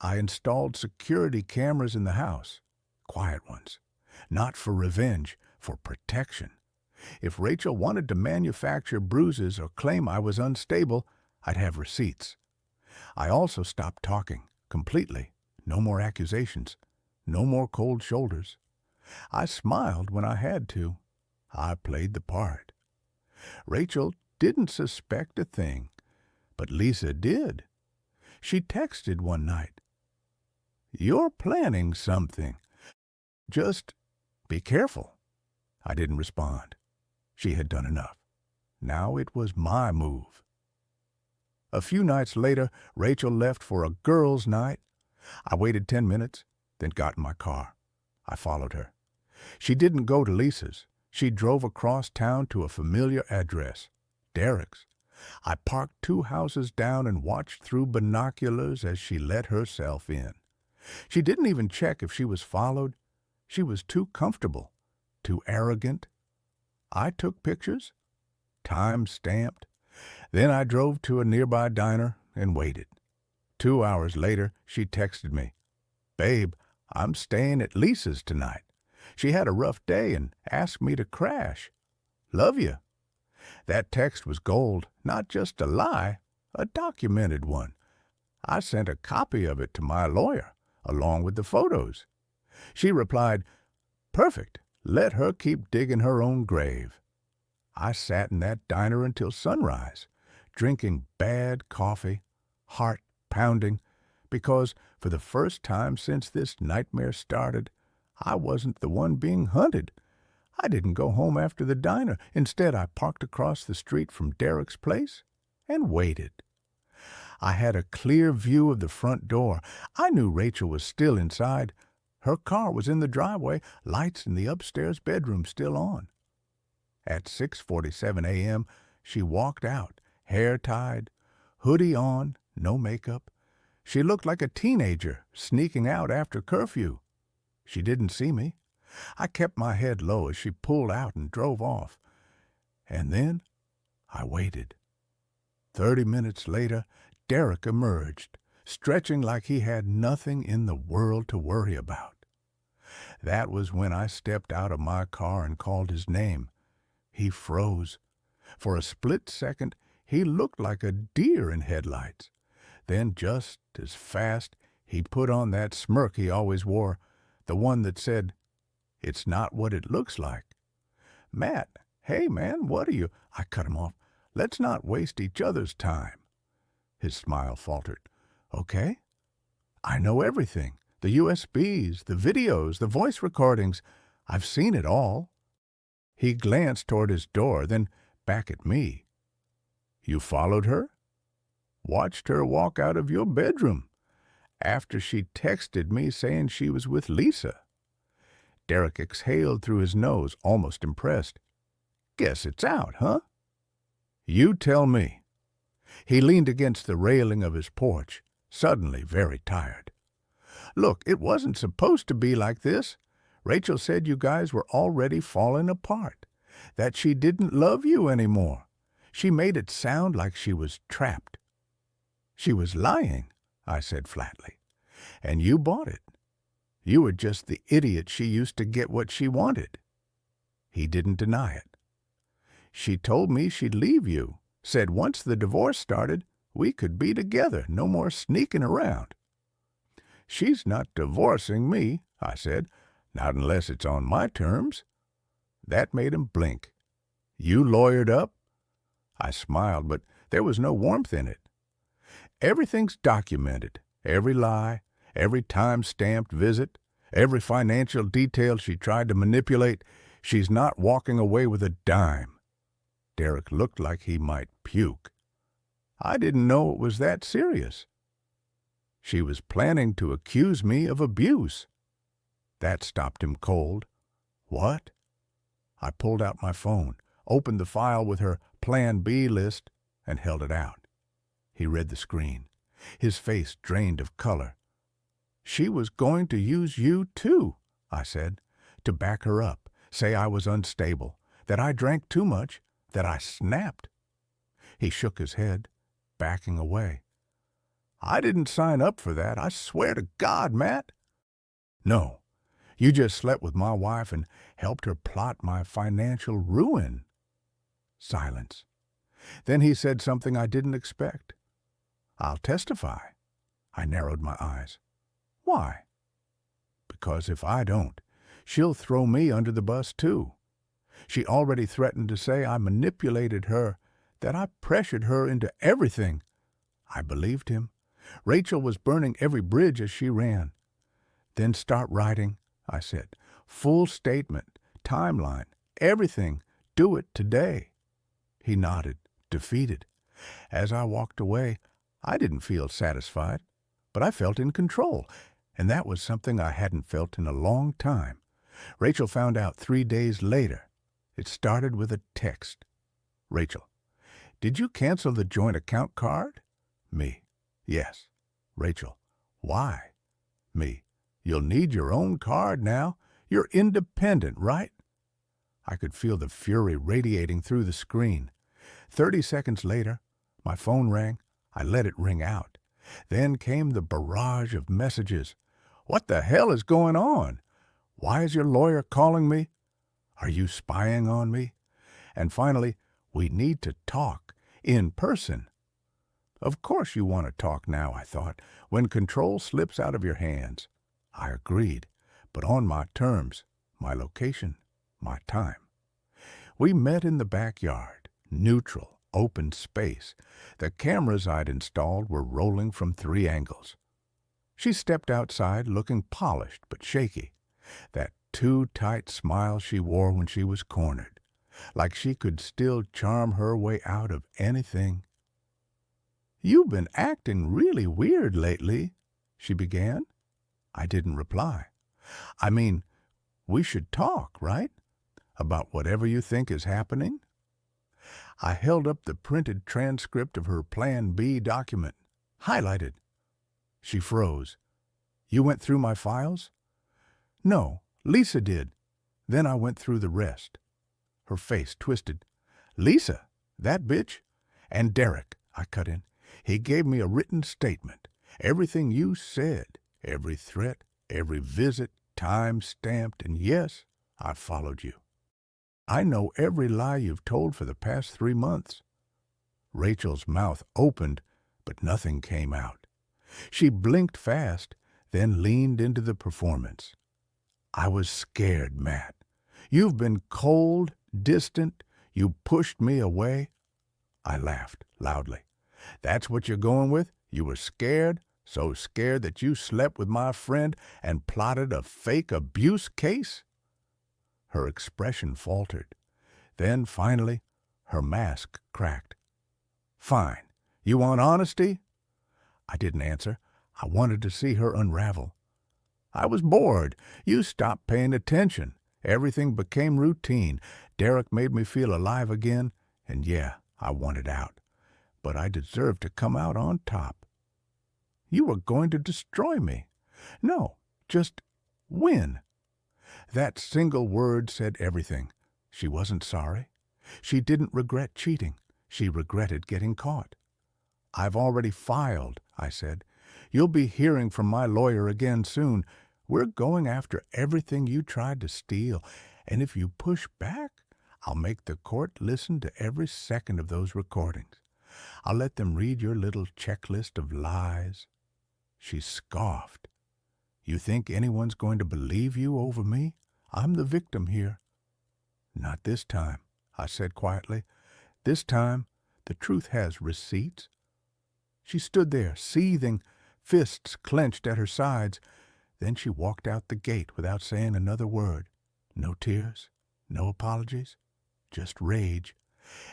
I installed security cameras in the house, quiet ones, not for revenge, for protection. If Rachel wanted to manufacture bruises or claim I was unstable, I'd have receipts. I also stopped talking, completely. No more accusations. No more cold shoulders. I smiled when I had to. I played the part. Rachel didn't suspect a thing, but Lisa did. She texted one night, "You're planning something. Just be careful." I didn't respond. She had done enough. Now it was my move. A few nights later, Rachel left for a girls' night. I waited 10 minutes, then got in my car. I followed her. She didn't go to Lisa's. She drove across town to a familiar address, Derek's. I parked 2 houses down and watched through binoculars as she let herself in. She didn't even check if she was followed. She was too comfortable, too arrogant. I took pictures, time-stamped. Then I drove to a nearby diner and waited. 2 hours later, she texted me, "Babe, I'm staying at Lisa's tonight. She had a rough day and asked me to crash. Love you." That text was gold, not just a lie, a documented one. I sent a copy of it to my lawyer, along with the photos. She replied, "Perfect. Let her keep digging her own grave." I sat in that diner until sunrise, drinking bad coffee, heart pounding, because for the first time since this nightmare started, I wasn't the one being hunted. I didn't go home after the diner. Instead, I parked across the street from Derek's place and waited. I had a clear view of the front door. I knew Rachel was still inside. Her car was in the driveway, lights in the upstairs bedroom still on. At 6:47 a.m., she walked out, hair tied, hoodie on, no makeup. She looked like a teenager sneaking out after curfew. She didn't see me. I kept my head low as she pulled out and drove off. And then I waited. 30 minutes later, Derek emerged, stretching like he had nothing in the world to worry about. That was when I stepped out of my car and called his name. He froze. For a split second, he looked like a deer in headlights. Then, just as fast, he put on that smirk he always wore, the one that said, "It's not what it looks like." "Matt, hey man, what are you—" I cut him off. "Let's not waste each other's time." His smile faltered. "Okay. I know everything. The USBs, the videos, the voice recordings. I've seen it all." He glanced toward his door, then back at me. "You followed her? Watched her walk out of your bedroom after she texted me saying she was with Lisa." Derek exhaled through his nose, almost impressed. "Guess it's out, huh?" "You tell me." He leaned against the railing of his porch, suddenly very tired. "Look, it wasn't supposed to be like this. Rachel said you guys were already falling apart, that she didn't love you anymore. She made it sound like she was trapped." "She was lying," I said flatly. "And you bought it. You were just the idiot she used to get what she wanted." He didn't deny it. "She told me she'd leave you. Said once the divorce started, we could be together, no more sneaking around." "She's not divorcing me," I said. "Not unless it's on my terms." That made him blink. "You lawyered up?" I smiled, but there was no warmth in it. "Everything's documented. Every lie, every time-stamped visit, every financial detail she tried to manipulate. She's not walking away with a dime." Derek looked like he might puke. "I didn't know it was that serious." "She was planning to accuse me of abuse." That stopped him cold. "What?" I pulled out my phone, opened the file with her Plan B list, and held it out. He read the screen. His face drained of color. "She was going to use you, too," I said, "to back her up, say I was unstable, that I drank too much, that I snapped." He shook his head, backing away. "I didn't sign up for that, I swear to God, Matt." "No, you just slept with my wife and helped her plot my financial ruin." Silence. Then he said something I didn't expect. "I'll testify." I narrowed my eyes. "Why?" "Because if I don't, she'll throw me under the bus, too. She already threatened to say I manipulated her, that I pressured her into everything." I believed him. Rachel was burning every bridge as she ran. "Then start writing," I said. "Full statement, timeline, everything. Do it today." He nodded, defeated. As I walked away, I didn't feel satisfied, but I felt in control, and that was something I hadn't felt in a long time. Rachel found out 3 days later. It started with a text. Rachel: "Did you cancel the joint account card?" Me: "Yes." Rachel: "Why?" Me: "You'll need your own card now. You're independent, right?" I could feel the fury radiating through the screen. 30 seconds later, my phone rang. I let it ring out. Then came the barrage of messages. "What the hell is going on? Why is your lawyer calling me? Are you spying on me?" And finally, "We need to talk, in person." Of course you want to talk now, I thought, when control slips out of your hands. I agreed, but on my terms, my location, my time. We met in the backyard, neutral, open space. The cameras I'd installed were rolling from 3 angles. She stepped outside looking polished but shaky. That too-tight smile she wore when she was cornered, like she could still charm her way out of anything. "You've been acting really weird lately," she began. I didn't reply. "I mean, we should talk, right? About whatever you think is happening." I held up the printed transcript of her Plan B document, highlighted. She froze. "You went through my files?" "No, Lisa did. Then I went through the rest." Her face twisted. "Lisa? That bitch?" "And Derek," I cut in. "He gave me a written statement. Everything you said, every threat, every visit, time-stamped, and yes, I followed you. I know every lie you've told for the past 3 months." Rachel's mouth opened, but nothing came out. She blinked fast, then leaned into the performance. "I was scared, Matt. You've been cold, distant. You pushed me away." I laughed loudly. "That's what you're going with? You were scared? So scared that you slept with my friend and plotted a fake abuse case?" Her expression faltered. Then, finally, her mask cracked. "Fine. You want honesty?" I didn't answer. I wanted to see her unravel. "I was bored. You stopped paying attention. Everything became routine. Derek made me feel alive again, and yeah, I wanted out. But I deserved to come out on top." "You were going to destroy me." "No, just win." That single word said everything. She wasn't sorry. She didn't regret cheating. She regretted getting caught. "I've already filed," I said. "You'll be hearing from my lawyer again soon. We're going after everything you tried to steal, and if you push back, I'll make the court listen to every second of those recordings. I'll let them read your little checklist of lies." She scoffed. "You think anyone's going to believe you over me? I'm the victim here." "Not this time," I said quietly. "This time, the truth has receipts." She stood there, seething, fists clenched at her sides. Then she walked out the gate without saying another word. No tears, no apologies, just rage.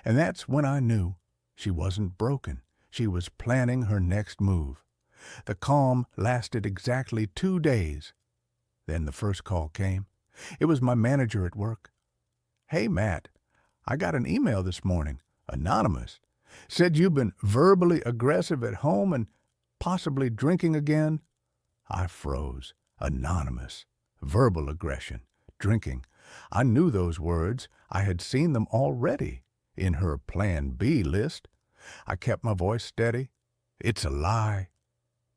And that's when I knew she wasn't broken. She was planning her next move. The calm lasted exactly 2 days. Then the first call came. It was my manager at work. "Hey, Matt, I got an email this morning, anonymous. Said you've been verbally aggressive at home and possibly drinking again." I froze. Anonymous. Verbal aggression. Drinking. I knew those words. I had seen them already in her Plan B list. I kept my voice steady. "It's a lie."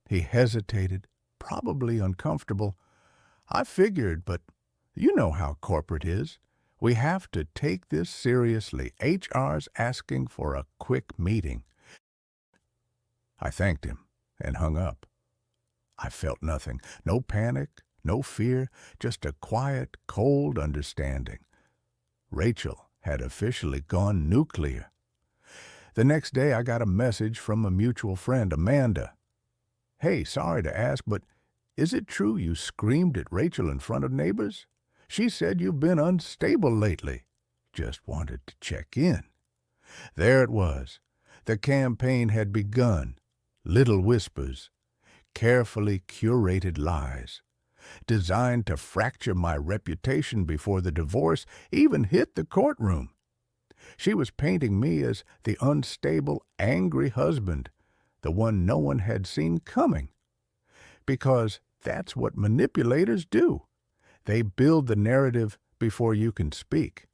He hesitated, probably uncomfortable. "I figured, but you know how corporate is. We have to take this seriously. HR's asking for a quick meeting." I thanked him and hung up. I felt nothing. No panic, no fear, just a quiet, cold understanding. Rachel had officially gone nuclear. The next day I got a message from a mutual friend, Amanda. "Hey, sorry to ask, but is it true you screamed at Rachel in front of neighbors? She said you've been unstable lately. Just wanted to check in." There it was. The campaign had begun. Little whispers. Carefully curated lies. Designed to fracture my reputation before the divorce even hit the courtroom. She was painting me as the unstable, angry husband, the one no one had seen coming. Because that's what manipulators do. They build the narrative before you can speak.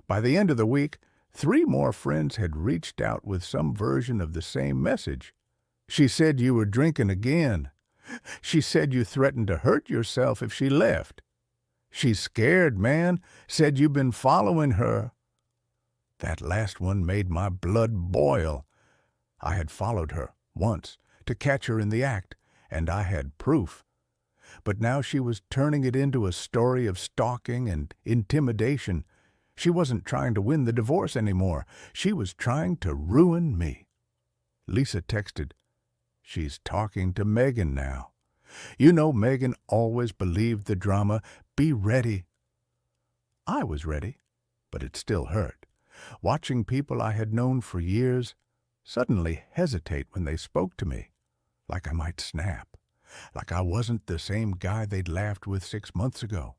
By the end of the week, 3 more friends had reached out with some version of the same message. "She said you were drinking again. She said you threatened to hurt yourself if she left. She's scared, man. Said you've been following her." That last one made my blood boil. I had followed her once to catch her in the act, and I had proof. But now she was turning it into a story of stalking and intimidation. She wasn't trying to win the divorce anymore. She was trying to ruin me. Lisa texted, "She's talking to Megan now. You know Megan always believed the drama. Be ready." I was ready, but it still hurt. Watching people I had known for years suddenly hesitate when they spoke to me, like I might snap, like I wasn't the same guy they'd laughed with 6 months ago.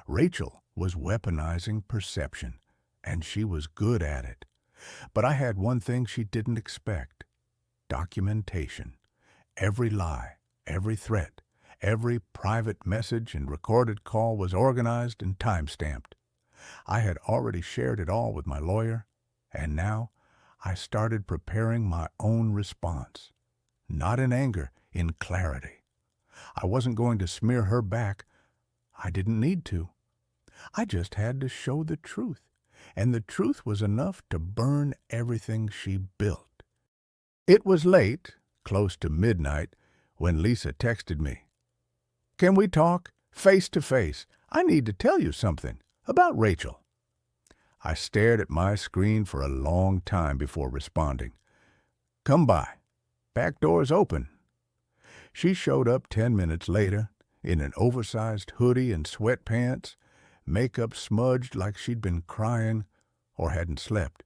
Rachel was weaponizing perception, and she was good at it. But I had one thing she didn't expect: documentation. Every lie, every threat, every private message and recorded call was organized and time-stamped. I had already shared it all with my lawyer, and now I started preparing my own response. Not in anger, in clarity. I wasn't going to smear her back. I didn't need to. I just had to show the truth, and the truth was enough to burn everything she built. It was late, close to midnight, when Lisa texted me. "Can we talk? Face to face. I need to tell you something about Rachel." I stared at my screen for a long time before responding. "Come by. Back door's open." She showed up 10 minutes later in an oversized hoodie and sweatpants, makeup smudged like she'd been crying or hadn't slept.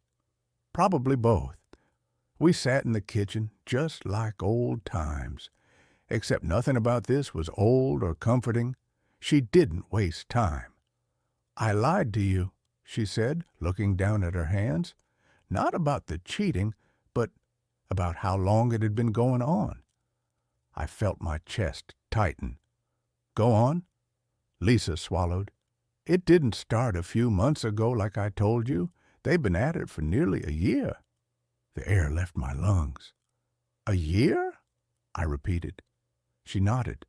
Probably both. We sat in the kitchen just like old times, except nothing about this was old or comforting. She didn't waste time. "I lied to you," she said, looking down at her hands. "Not about the cheating, but about how long it had been going on." I felt my chest tighten. "Go on." Lisa swallowed. "It didn't start a few months ago like I told you. They've been at it for nearly a year." The air left my lungs. "A year?" I repeated. She nodded.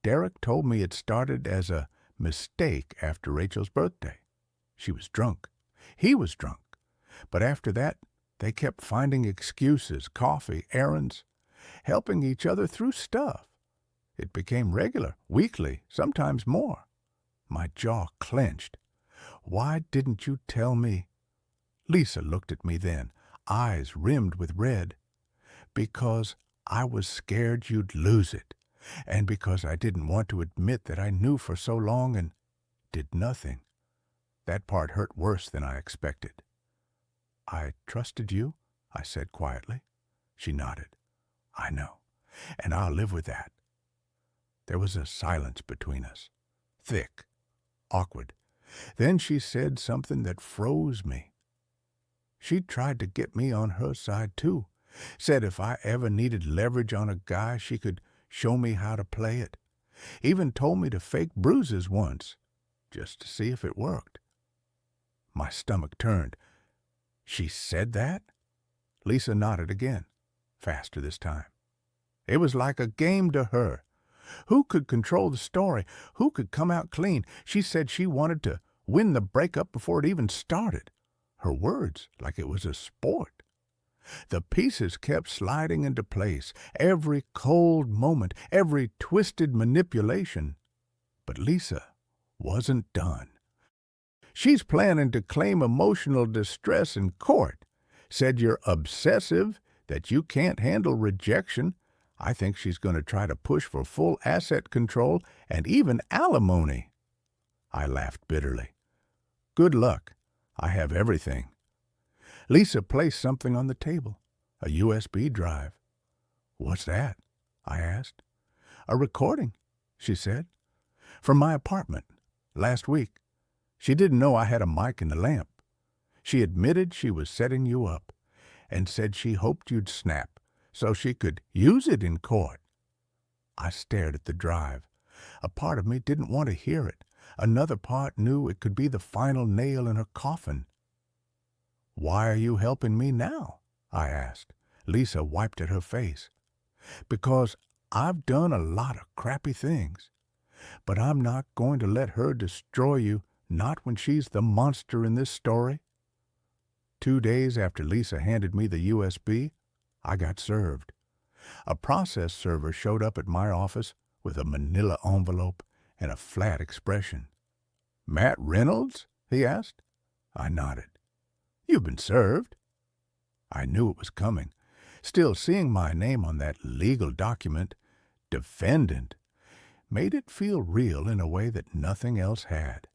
Derek told me it started as a mistake after Rachel's birthday. She was drunk. He was drunk. But after that, they kept finding excuses, coffee, errands, helping each other through stuff. It became regular, weekly, sometimes more. My jaw clenched. Why didn't you tell me? Lisa looked at me then, eyes rimmed with red. Because I was scared you'd lose it, and because I didn't want to admit that I knew for so long and did nothing. That part hurt worse than I expected. I trusted you, I said quietly. She nodded. I know, and I'll live with that. There was a silence between us, thick, awkward. Then she said something that froze me. She tried to get me on her side, too. Said if I ever needed leverage on a guy, she could show me how to play it. Even told me to fake bruises once, just to see if it worked. My stomach turned. She said that? Lisa nodded again, faster this time. It was like a game to her. Who could control the story? Who could come out clean? She said she wanted to win the breakup before it even started. Her words, like it was a sport. The pieces kept sliding into place, every cold moment, every twisted manipulation. But Lisa wasn't done. She's planning to claim emotional distress in court. Said you're obsessive, that you can't handle rejection. I think she's going to try to push for full asset control and even alimony. I laughed bitterly. Good luck. I have everything. Lisa placed something on the table, a USB drive. What's that? I asked. A recording, she said. From my apartment, last week. She didn't know I had a mic in the lamp. She admitted she was setting you up and said she hoped you'd snap so she could use it in court. I stared at the drive. A part of me didn't want to hear it. Another part knew it could be the final nail in her coffin. Why are you helping me now? I asked. Lisa wiped at her face. Because I've done a lot of crappy things. But I'm not going to let her destroy you, not when she's the monster in this story. 2 days after Lisa handed me the USB, I got served. A process server showed up at my office with a manila envelope and a flat expression. Matt Reynolds? He asked. I nodded. You've been served. I knew it was coming. Still, seeing my name on that legal document, defendant, made it feel real in a way that nothing else had.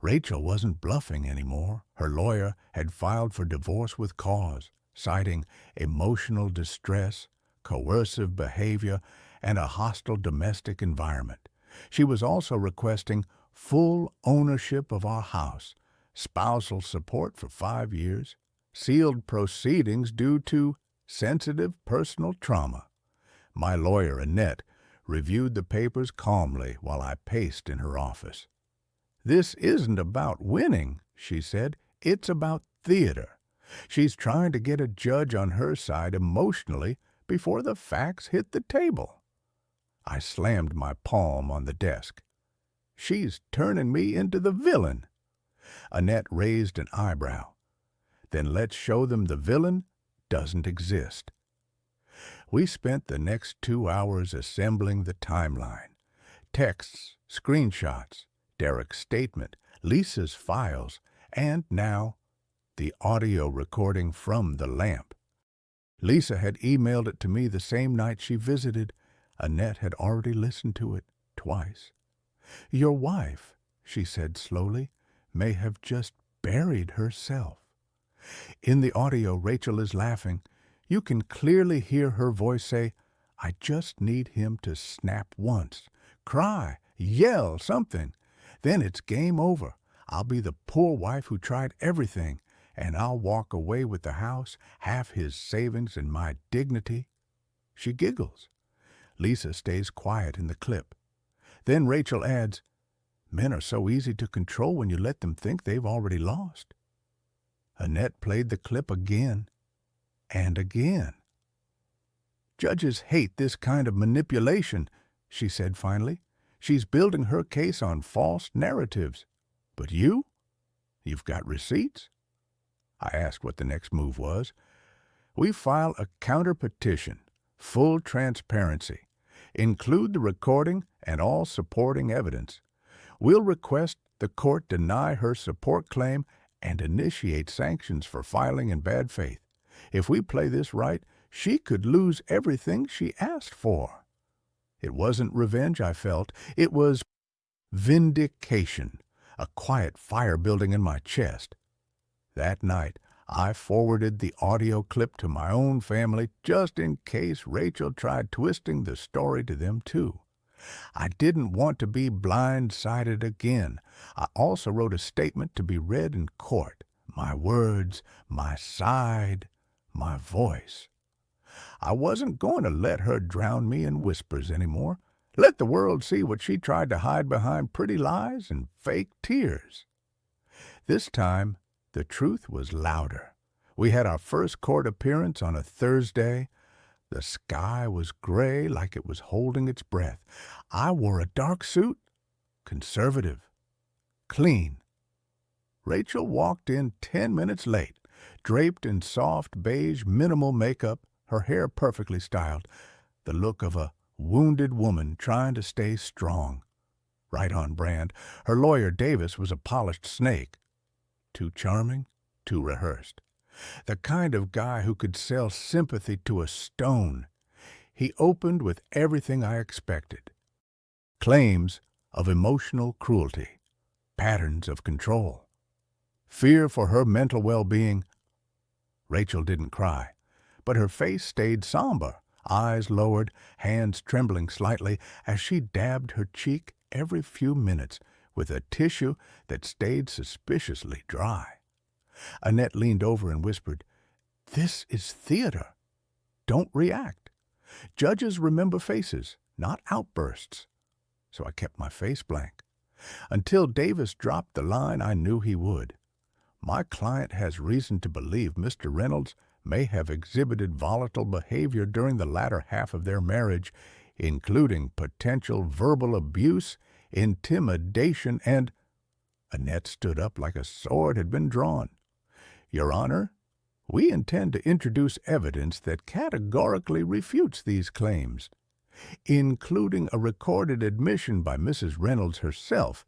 Rachel wasn't bluffing anymore. Her lawyer had filed for divorce with cause, citing emotional distress, coercive behavior, and a hostile domestic environment. She was also requesting full ownership of our house, spousal support for 5 years, sealed proceedings due to sensitive personal trauma. My lawyer, Annette, reviewed the papers calmly while I paced in her office. This isn't about winning, she said. It's about theater. She's trying to get a judge on her side emotionally before the facts hit the table. I slammed my palm on the desk. She's turning me into the villain. Annette raised an eyebrow. Then let's show them the villain doesn't exist. We spent the next 2 hours assembling the timeline. Texts, screenshots, Derek's statement, Lisa's files, and now the audio recording from the lamp. Lisa had emailed it to me the same night she visited. Annette had already listened to it twice. Your wife, she said slowly, may have just buried herself. In the audio, Rachel is laughing. You can clearly hear her voice say, I just need him to snap once, cry, yell, something. Then it's game over. I'll be the poor wife who tried everything, and I'll walk away with the house, half his savings, and my dignity. She giggles. Lisa stays quiet in the clip. Then Rachel adds, men are so easy to control when you let them think they've already lost. Annette played the clip again and again. Judges hate this kind of manipulation, she said finally. She's building her case on false narratives. But you've got receipts?" I asked what the next move was. "We file a counter-petition, full transparency. Include the recording and all supporting evidence. We'll request the court deny her support claim and initiate sanctions for filing in bad faith. If we play this right, she could lose everything she asked for." It wasn't revenge I felt. It was vindication, a quiet fire building in my chest. That night, I forwarded the audio clip to my own family just in case Rachel tried twisting the story to them too. I didn't want to be blindsided again. I also wrote a statement to be read in court. My words, my side, my voice. I wasn't going to let her drown me in whispers anymore. Let the world see what she tried to hide behind pretty lies and fake tears. This time, the truth was louder. We had our first court appearance on a Thursday. The sky was gray like it was holding its breath. I wore a dark suit, conservative, clean. Rachel walked in 10 minutes late, draped in soft beige minimal makeup, her hair perfectly styled, the look of a wounded woman trying to stay strong. Right on brand. Her lawyer, Davis, was a polished snake. Too charming, too rehearsed. The kind of guy who could sell sympathy to a stone. He opened with everything I expected. Claims of emotional cruelty, patterns of control, fear for her mental well-being. Rachel didn't cry, but her face stayed somber, eyes lowered, hands trembling slightly as she dabbed her cheek every few minutes with a tissue that stayed suspiciously dry. Annette leaned over and whispered, "This is theater. Don't react. Judges remember faces, not outbursts." So I kept my face blank. Until Davis dropped the line I knew he would. "My client has reason to believe Mr. Reynolds may have exhibited volatile behavior during the latter half of their marriage, including potential verbal abuse, intimidation, and—" Annette stood up like a sword had been drawn. "Your Honor, we intend to introduce evidence that categorically refutes these claims, including a recorded admission by Mrs. Reynolds herself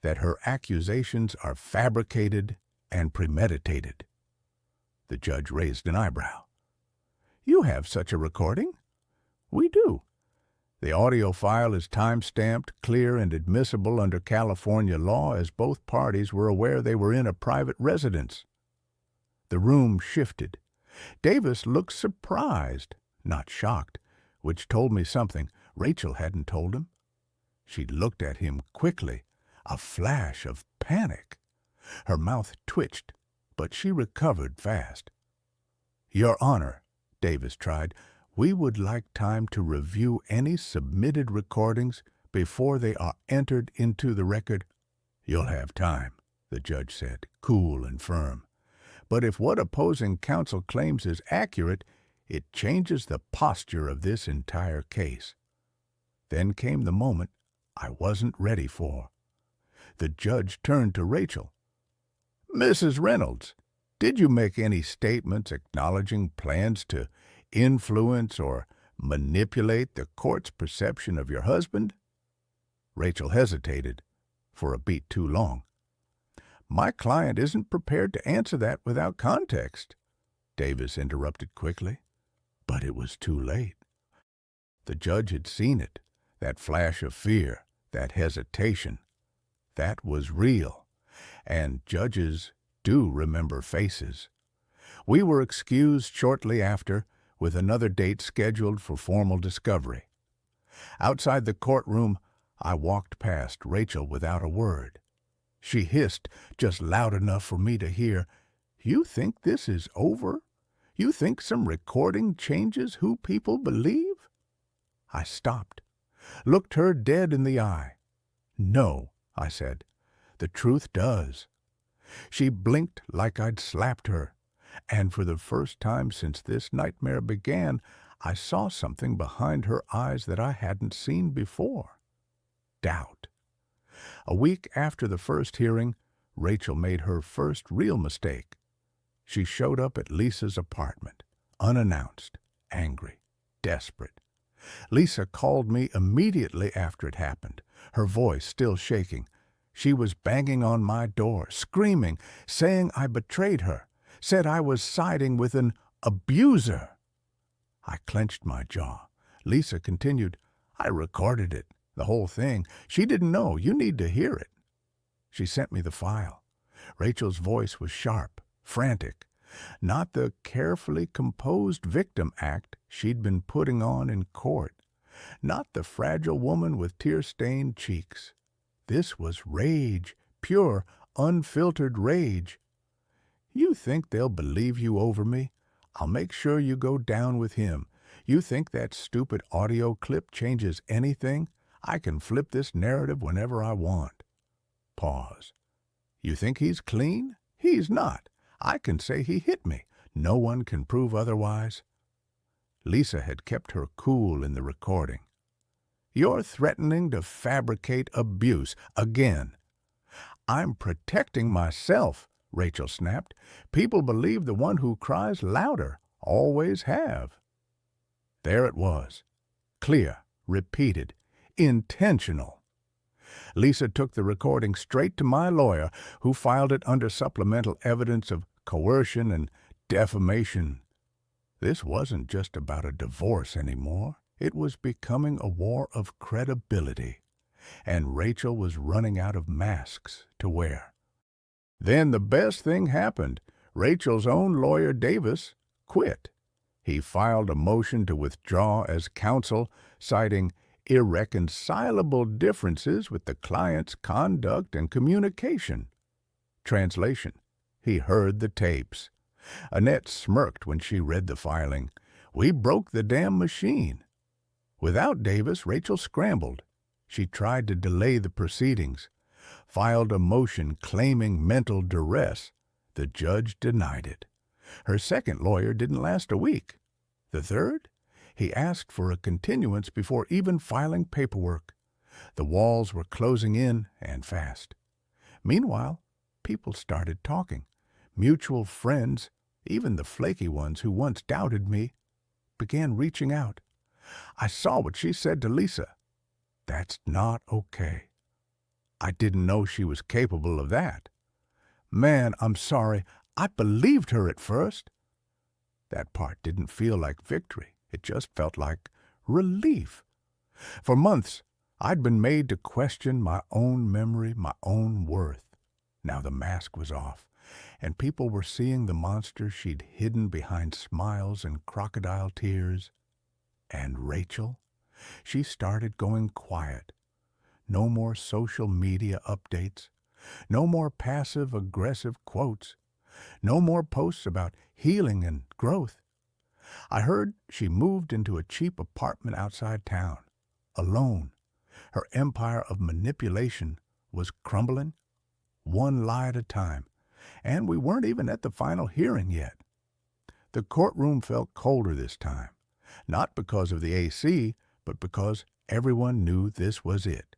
that her accusations are fabricated and premeditated." The judge raised an eyebrow. "You have such a recording?" "We do. The audio file is time-stamped, clear, and admissible under California law, as both parties were aware they were in a private residence." The room shifted. Davis looked surprised, not shocked, which told me something Rachel hadn't told him. She looked at him quickly, a flash of panic. Her mouth twitched, but she recovered fast. "Your Honor," Davis tried, "we would like time to review any submitted recordings before they are entered into the record." "You'll have time," the judge said, cool and firm. "But if what opposing counsel claims is accurate, it changes the posture of this entire case." Then came the moment I wasn't ready for. The judge turned to Rachel. "Mrs. Reynolds, did you make any statements acknowledging plans to influence or manipulate the court's perception of your husband?" Rachel hesitated, for a beat too long. "My client isn't prepared to answer that without context," Davis interrupted quickly. But it was too late. The judge had seen it, that flash of fear, that hesitation. That was real, and judges do remember faces. We were excused shortly after, with another date scheduled for formal discovery. Outside the courtroom, I walked past Rachel without a word. She hissed, just loud enough for me to hear, "You think this is over? You think some recording changes who people believe?" I stopped, looked her dead in the eye. "No," I said, "the truth does." She blinked like I'd slapped her, and for the first time since this nightmare began, I saw something behind her eyes that I hadn't seen before. doubt. A week after the first hearing, Rachel made her first real mistake. She showed up at Lisa's apartment, unannounced, angry, desperate. Lisa called me immediately after it happened, her voice still shaking. She was banging on my door, screaming, saying I betrayed her, said I was siding with an abuser. I clenched my jaw. Lisa continued, I recorded it, the whole thing. She didn't know. You need to hear it. She sent me the file. Rachel's voice was sharp, frantic, not the carefully composed victim act she'd been putting on in court, not the fragile woman with tear-stained cheeks. This was rage, pure, unfiltered rage. You think they'll believe you over me? I'll make sure you go down with him. You think that stupid audio clip changes anything? I can flip this narrative whenever I want. Pause. You think he's clean? He's not. I can say he hit me. No one can prove otherwise. Lisa had kept her cool in the recording. You're threatening to fabricate abuse again. I'm protecting myself, Rachel snapped. People believe the one who cries louder, always have. There it was. Clear, repeated, intentional. Lisa took the recording straight to my lawyer, who filed it under supplemental evidence of coercion and defamation. This wasn't just about a divorce anymore. It was becoming a war of credibility, and Rachel was running out of masks to wear. Then the best thing happened. Rachel's own lawyer, Davis, quit. He filed a motion to withdraw as counsel, citing irreconcilable differences with the client's conduct and communication. Translation: he heard the tapes. Annette smirked when she read the filing. We broke the damn machine. Without Davis, Rachel scrambled. She tried to delay the proceedings, filed a motion claiming mental duress. The judge denied it. Her second lawyer didn't last a week. The third? He asked for a continuance before even filing paperwork. The walls were closing in, and fast. Meanwhile, people started talking. Mutual friends, even the flaky ones who once doubted me, began reaching out. I saw what she said to Lisa. That's not okay. I didn't know she was capable of that. Man, I'm sorry. I believed her at first. That part didn't feel like victory. It just felt like relief. For months, I'd been made to question my own memory, my own worth. Now the mask was off, and people were seeing the monster she'd hidden behind smiles and crocodile tears. And Rachel? She started going quiet. No more social media updates. No more passive-aggressive quotes. No more posts about healing and growth. I heard she moved into a cheap apartment outside town, alone. Her empire of manipulation was crumbling, one lie at a time, and we weren't even at the final hearing yet. The courtroom felt colder this time, not because of the AC, but because everyone knew this was it,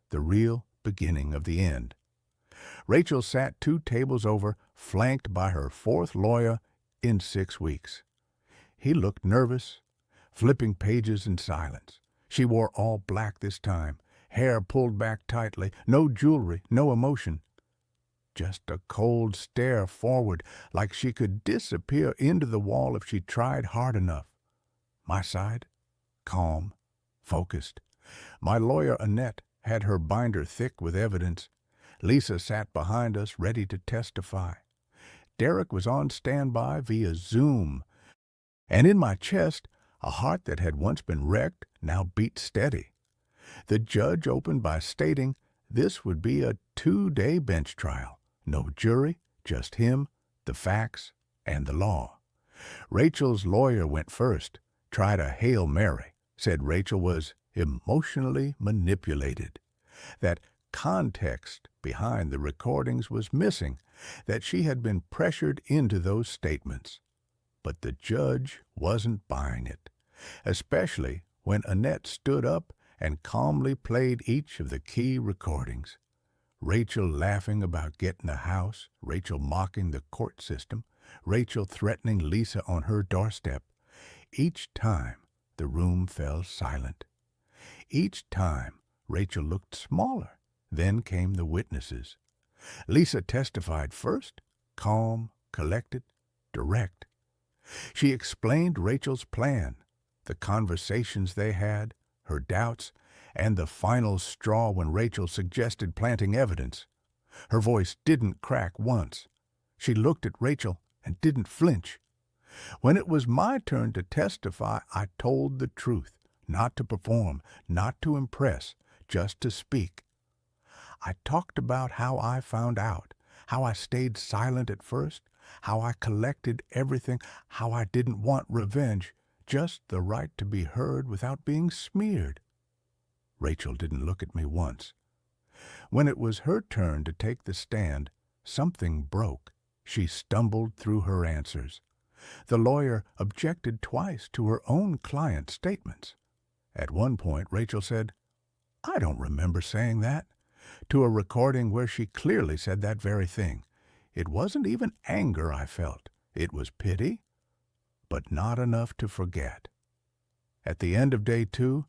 the real beginning of the end. Rachel sat 2 tables over, flanked by her 4th lawyer in 6 weeks. He looked nervous, flipping pages in silence. She wore all black this time, hair pulled back tightly, no jewelry, no emotion. Just a cold stare forward, like she could disappear into the wall if she tried hard enough. My side, calm, focused. My lawyer, Annette, had her binder thick with evidence. Lisa sat behind us, ready to testify. Derek was on standby via Zoom. And in my chest, a heart that had once been wrecked now beat steady. The judge opened by stating this would be a 2-day bench trial. No jury, just him, the facts, and the law. Rachel's lawyer went first, tried a Hail Mary, said Rachel was emotionally manipulated, that context behind the recordings was missing, that she had been pressured into those statements. But the judge wasn't buying it, especially when Annette stood up and calmly played each of the key recordings. Rachel laughing about getting a house, Rachel mocking the court system, Rachel threatening Lisa on her doorstep. Each time, the room fell silent. Each time, Rachel looked smaller. Then came the witnesses. Lisa testified first, calm, collected, direct. She explained Rachel's plan, the conversations they had, her doubts, and the final straw when Rachel suggested planting evidence. Her voice didn't crack once. She looked at Rachel and didn't flinch. When it was my turn to testify, I told the truth, not to perform, not to impress, just to speak. I talked about how I found out, how I stayed silent at first, how I collected everything, how I didn't want revenge, just the right to be heard without being smeared. Rachel didn't look at me once. When it was her turn to take the stand, something broke. She stumbled through her answers. The lawyer objected twice to her own client's statements. At one point, Rachel said, "I don't remember saying that," to a recording where she clearly said that very thing. It wasn't even anger I felt. It was pity, but not enough to forget. At the end of day 2,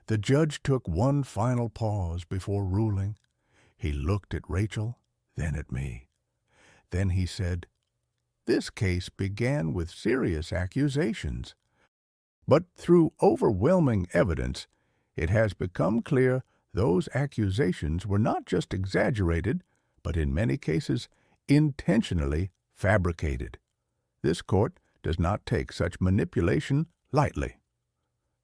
the judge took one final pause before ruling. He looked at Rachel, then at me. Then he said, "This case began with serious accusations, but through overwhelming evidence, it has become clear those accusations were not just exaggerated, but in many cases intentionally fabricated. This court does not take such manipulation lightly.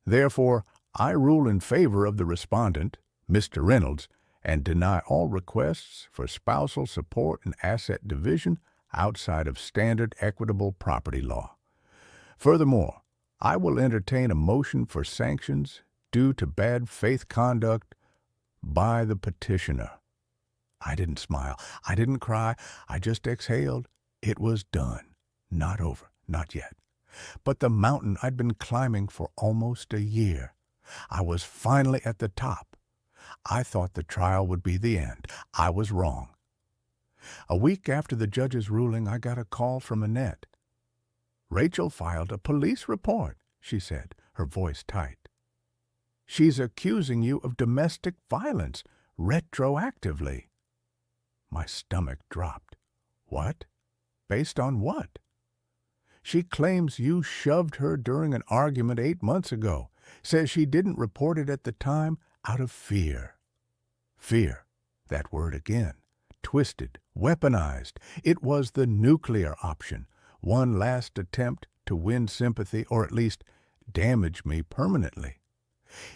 Therefore, I rule in favor of the respondent, Mr. Reynolds, and deny all requests for spousal support and asset division outside of standard equitable property law. Furthermore, I will entertain a motion for sanctions due to bad faith conduct by the petitioner." I didn't smile. I didn't cry. I just exhaled. It was done. Not over. Not yet. But the mountain I'd been climbing for almost a year. I was finally at the top. I thought the trial would be the end. I was wrong. A week after the judge's ruling, I got a call from Annette. "Rachel filed a police report," she said, her voice tight. "She's accusing you of domestic violence retroactively." My stomach dropped. "What? Based on what?" "She claims you shoved her during an argument 8 months ago. Says she didn't report it at the time out of fear." Fear. That word again. Twisted, weaponized. It was the nuclear option. One last attempt to win sympathy or at least damage me permanently.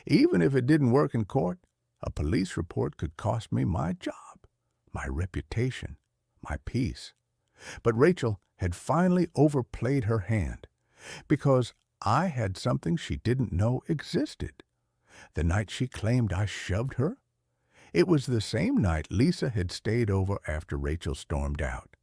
Even if it didn't work in court, a police report could cost me my job, my reputation, my peace. But Rachel had finally overplayed her hand because I had something she didn't know existed. The night she claimed I shoved her, it was the same night Lisa had stayed over after Rachel stormed out.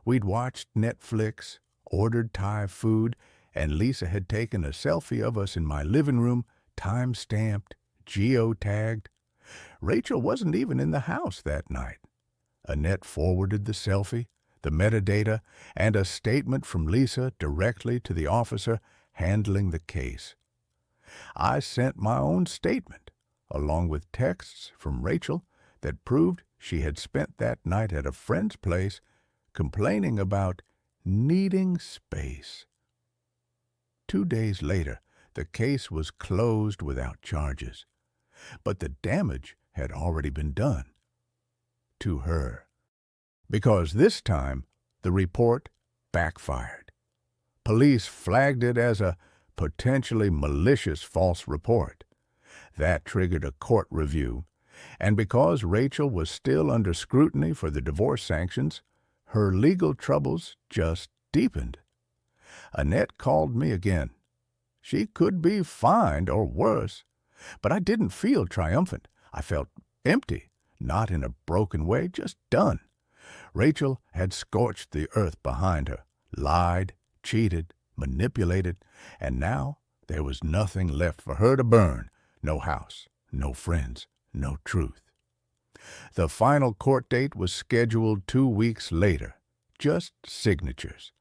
We'd watched Netflix, ordered Thai food, and Lisa had taken a selfie of us in my living room, time-stamped, geotagged. Rachel wasn't even in the house that night. Annette forwarded the selfie, the metadata, and a statement from Lisa directly to the officer handling the case. I sent my own statement, along with texts from Rachel that proved she had spent that night at a friend's place complaining about needing space. 2 days later, the case was closed without charges, but the damage had already been done. To her. Because this time, the report backfired. Police flagged it as a potentially malicious false report. That triggered a court review, and because Rachel was still under scrutiny for the divorce sanctions, her legal troubles just deepened. Annette called me again. She could be fined or worse, but I didn't feel triumphant. I felt empty, not in a broken way, just done. Rachel had scorched the earth behind her, lied, cheated, manipulated, and now there was nothing left for her to burn. No house, no friends, no truth. The final court date was scheduled 2 weeks later. Just signatures.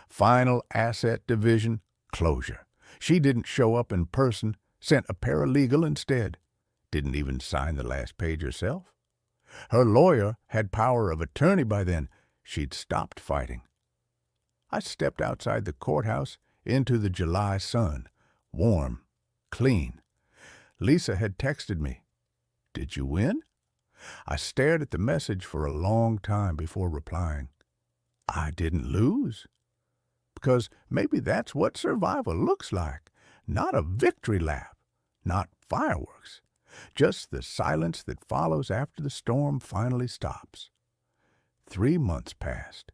Final asset division, closure. She didn't show up in person, sent a paralegal instead. Didn't even sign the last page herself. Her lawyer had power of attorney by then. She'd stopped fighting. I stepped outside the courthouse into the July sun. Warm, clean. Lisa had texted me. "Did you win?" I stared at the message for a long time before replying. I didn't lose. Because maybe that's what survival looks like. Not a victory lap, not fireworks, just the silence that follows after the storm finally stops. 3 months passed.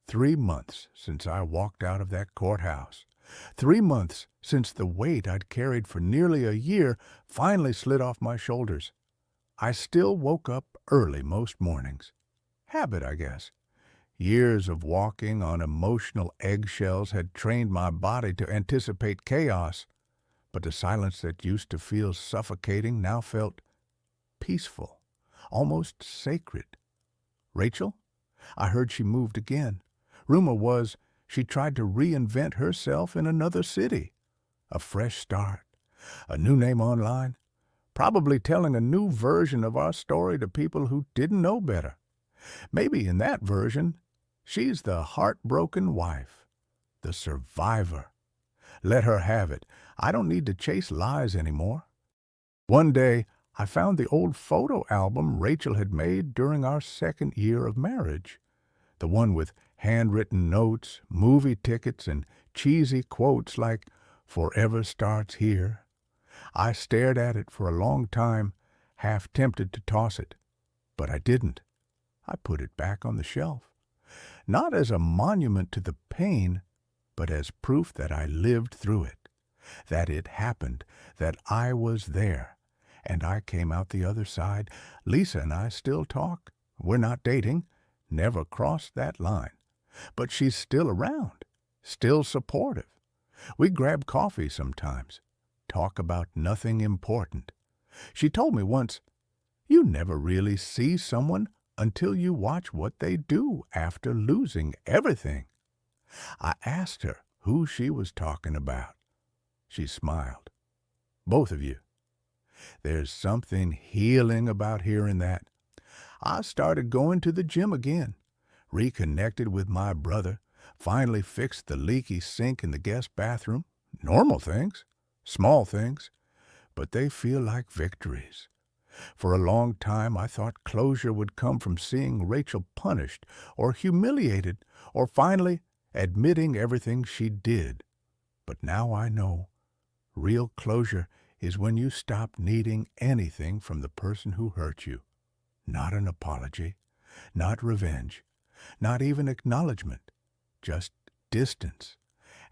3 months since I walked out of that courthouse. 3 months since the weight I'd carried for nearly a year finally slid off my shoulders. I still woke up early most mornings. Habit, I guess. Years of walking on emotional eggshells had trained my body to anticipate chaos, but the silence that used to feel suffocating now felt peaceful, almost sacred. Rachel? I heard she moved again. Rumor was she tried to reinvent herself in another city. A fresh start, a new name online, probably telling a new version of our story to people who didn't know better. Maybe in that version, she's the heartbroken wife, the survivor. Let her have it. I don't need to chase lies anymore. One day, I found the old photo album Rachel had made during our 2nd year of marriage. The one with handwritten notes, movie tickets, and cheesy quotes like, "Forever starts here." I stared at it for a long time, half tempted to toss it. But I didn't. I put it back on the shelf. Not as a monument to the pain, but as proof that I lived through it, that it happened, that I was there, and I came out the other side. Lisa and I still talk. We're not dating, never crossed that line. But she's still around, still supportive. We grab coffee sometimes, talk about nothing important. She told me once, "You never really see someone until you watch what they do after losing everything." I asked her who she was talking about. She smiled. "Both of you." There's something healing about hearing that. I started going to the gym again, reconnected with my brother, finally fixed the leaky sink in the guest bathroom. Normal things, small things, but they feel like victories. For a long time, I thought closure would come from seeing Rachel punished or humiliated or finally admitting everything she did. But now I know real closure is when you stop needing anything from the person who hurt you. Not an apology, not revenge, not even acknowledgement, just distance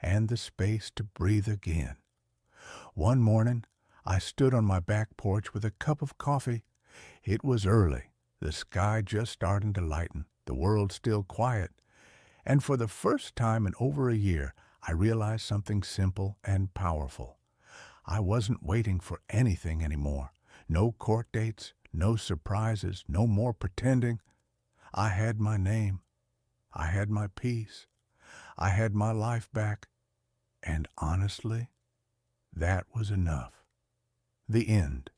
and the space to breathe again. One morning, I stood on my back porch with a cup of coffee. It was early, the sky just starting to lighten, the world still quiet. And for the first time in over a year, I realized something simple and powerful. I wasn't waiting for anything anymore. No court dates, no surprises, no more pretending. I had my name. I had my peace. I had my life back. And honestly, that was enough. The end.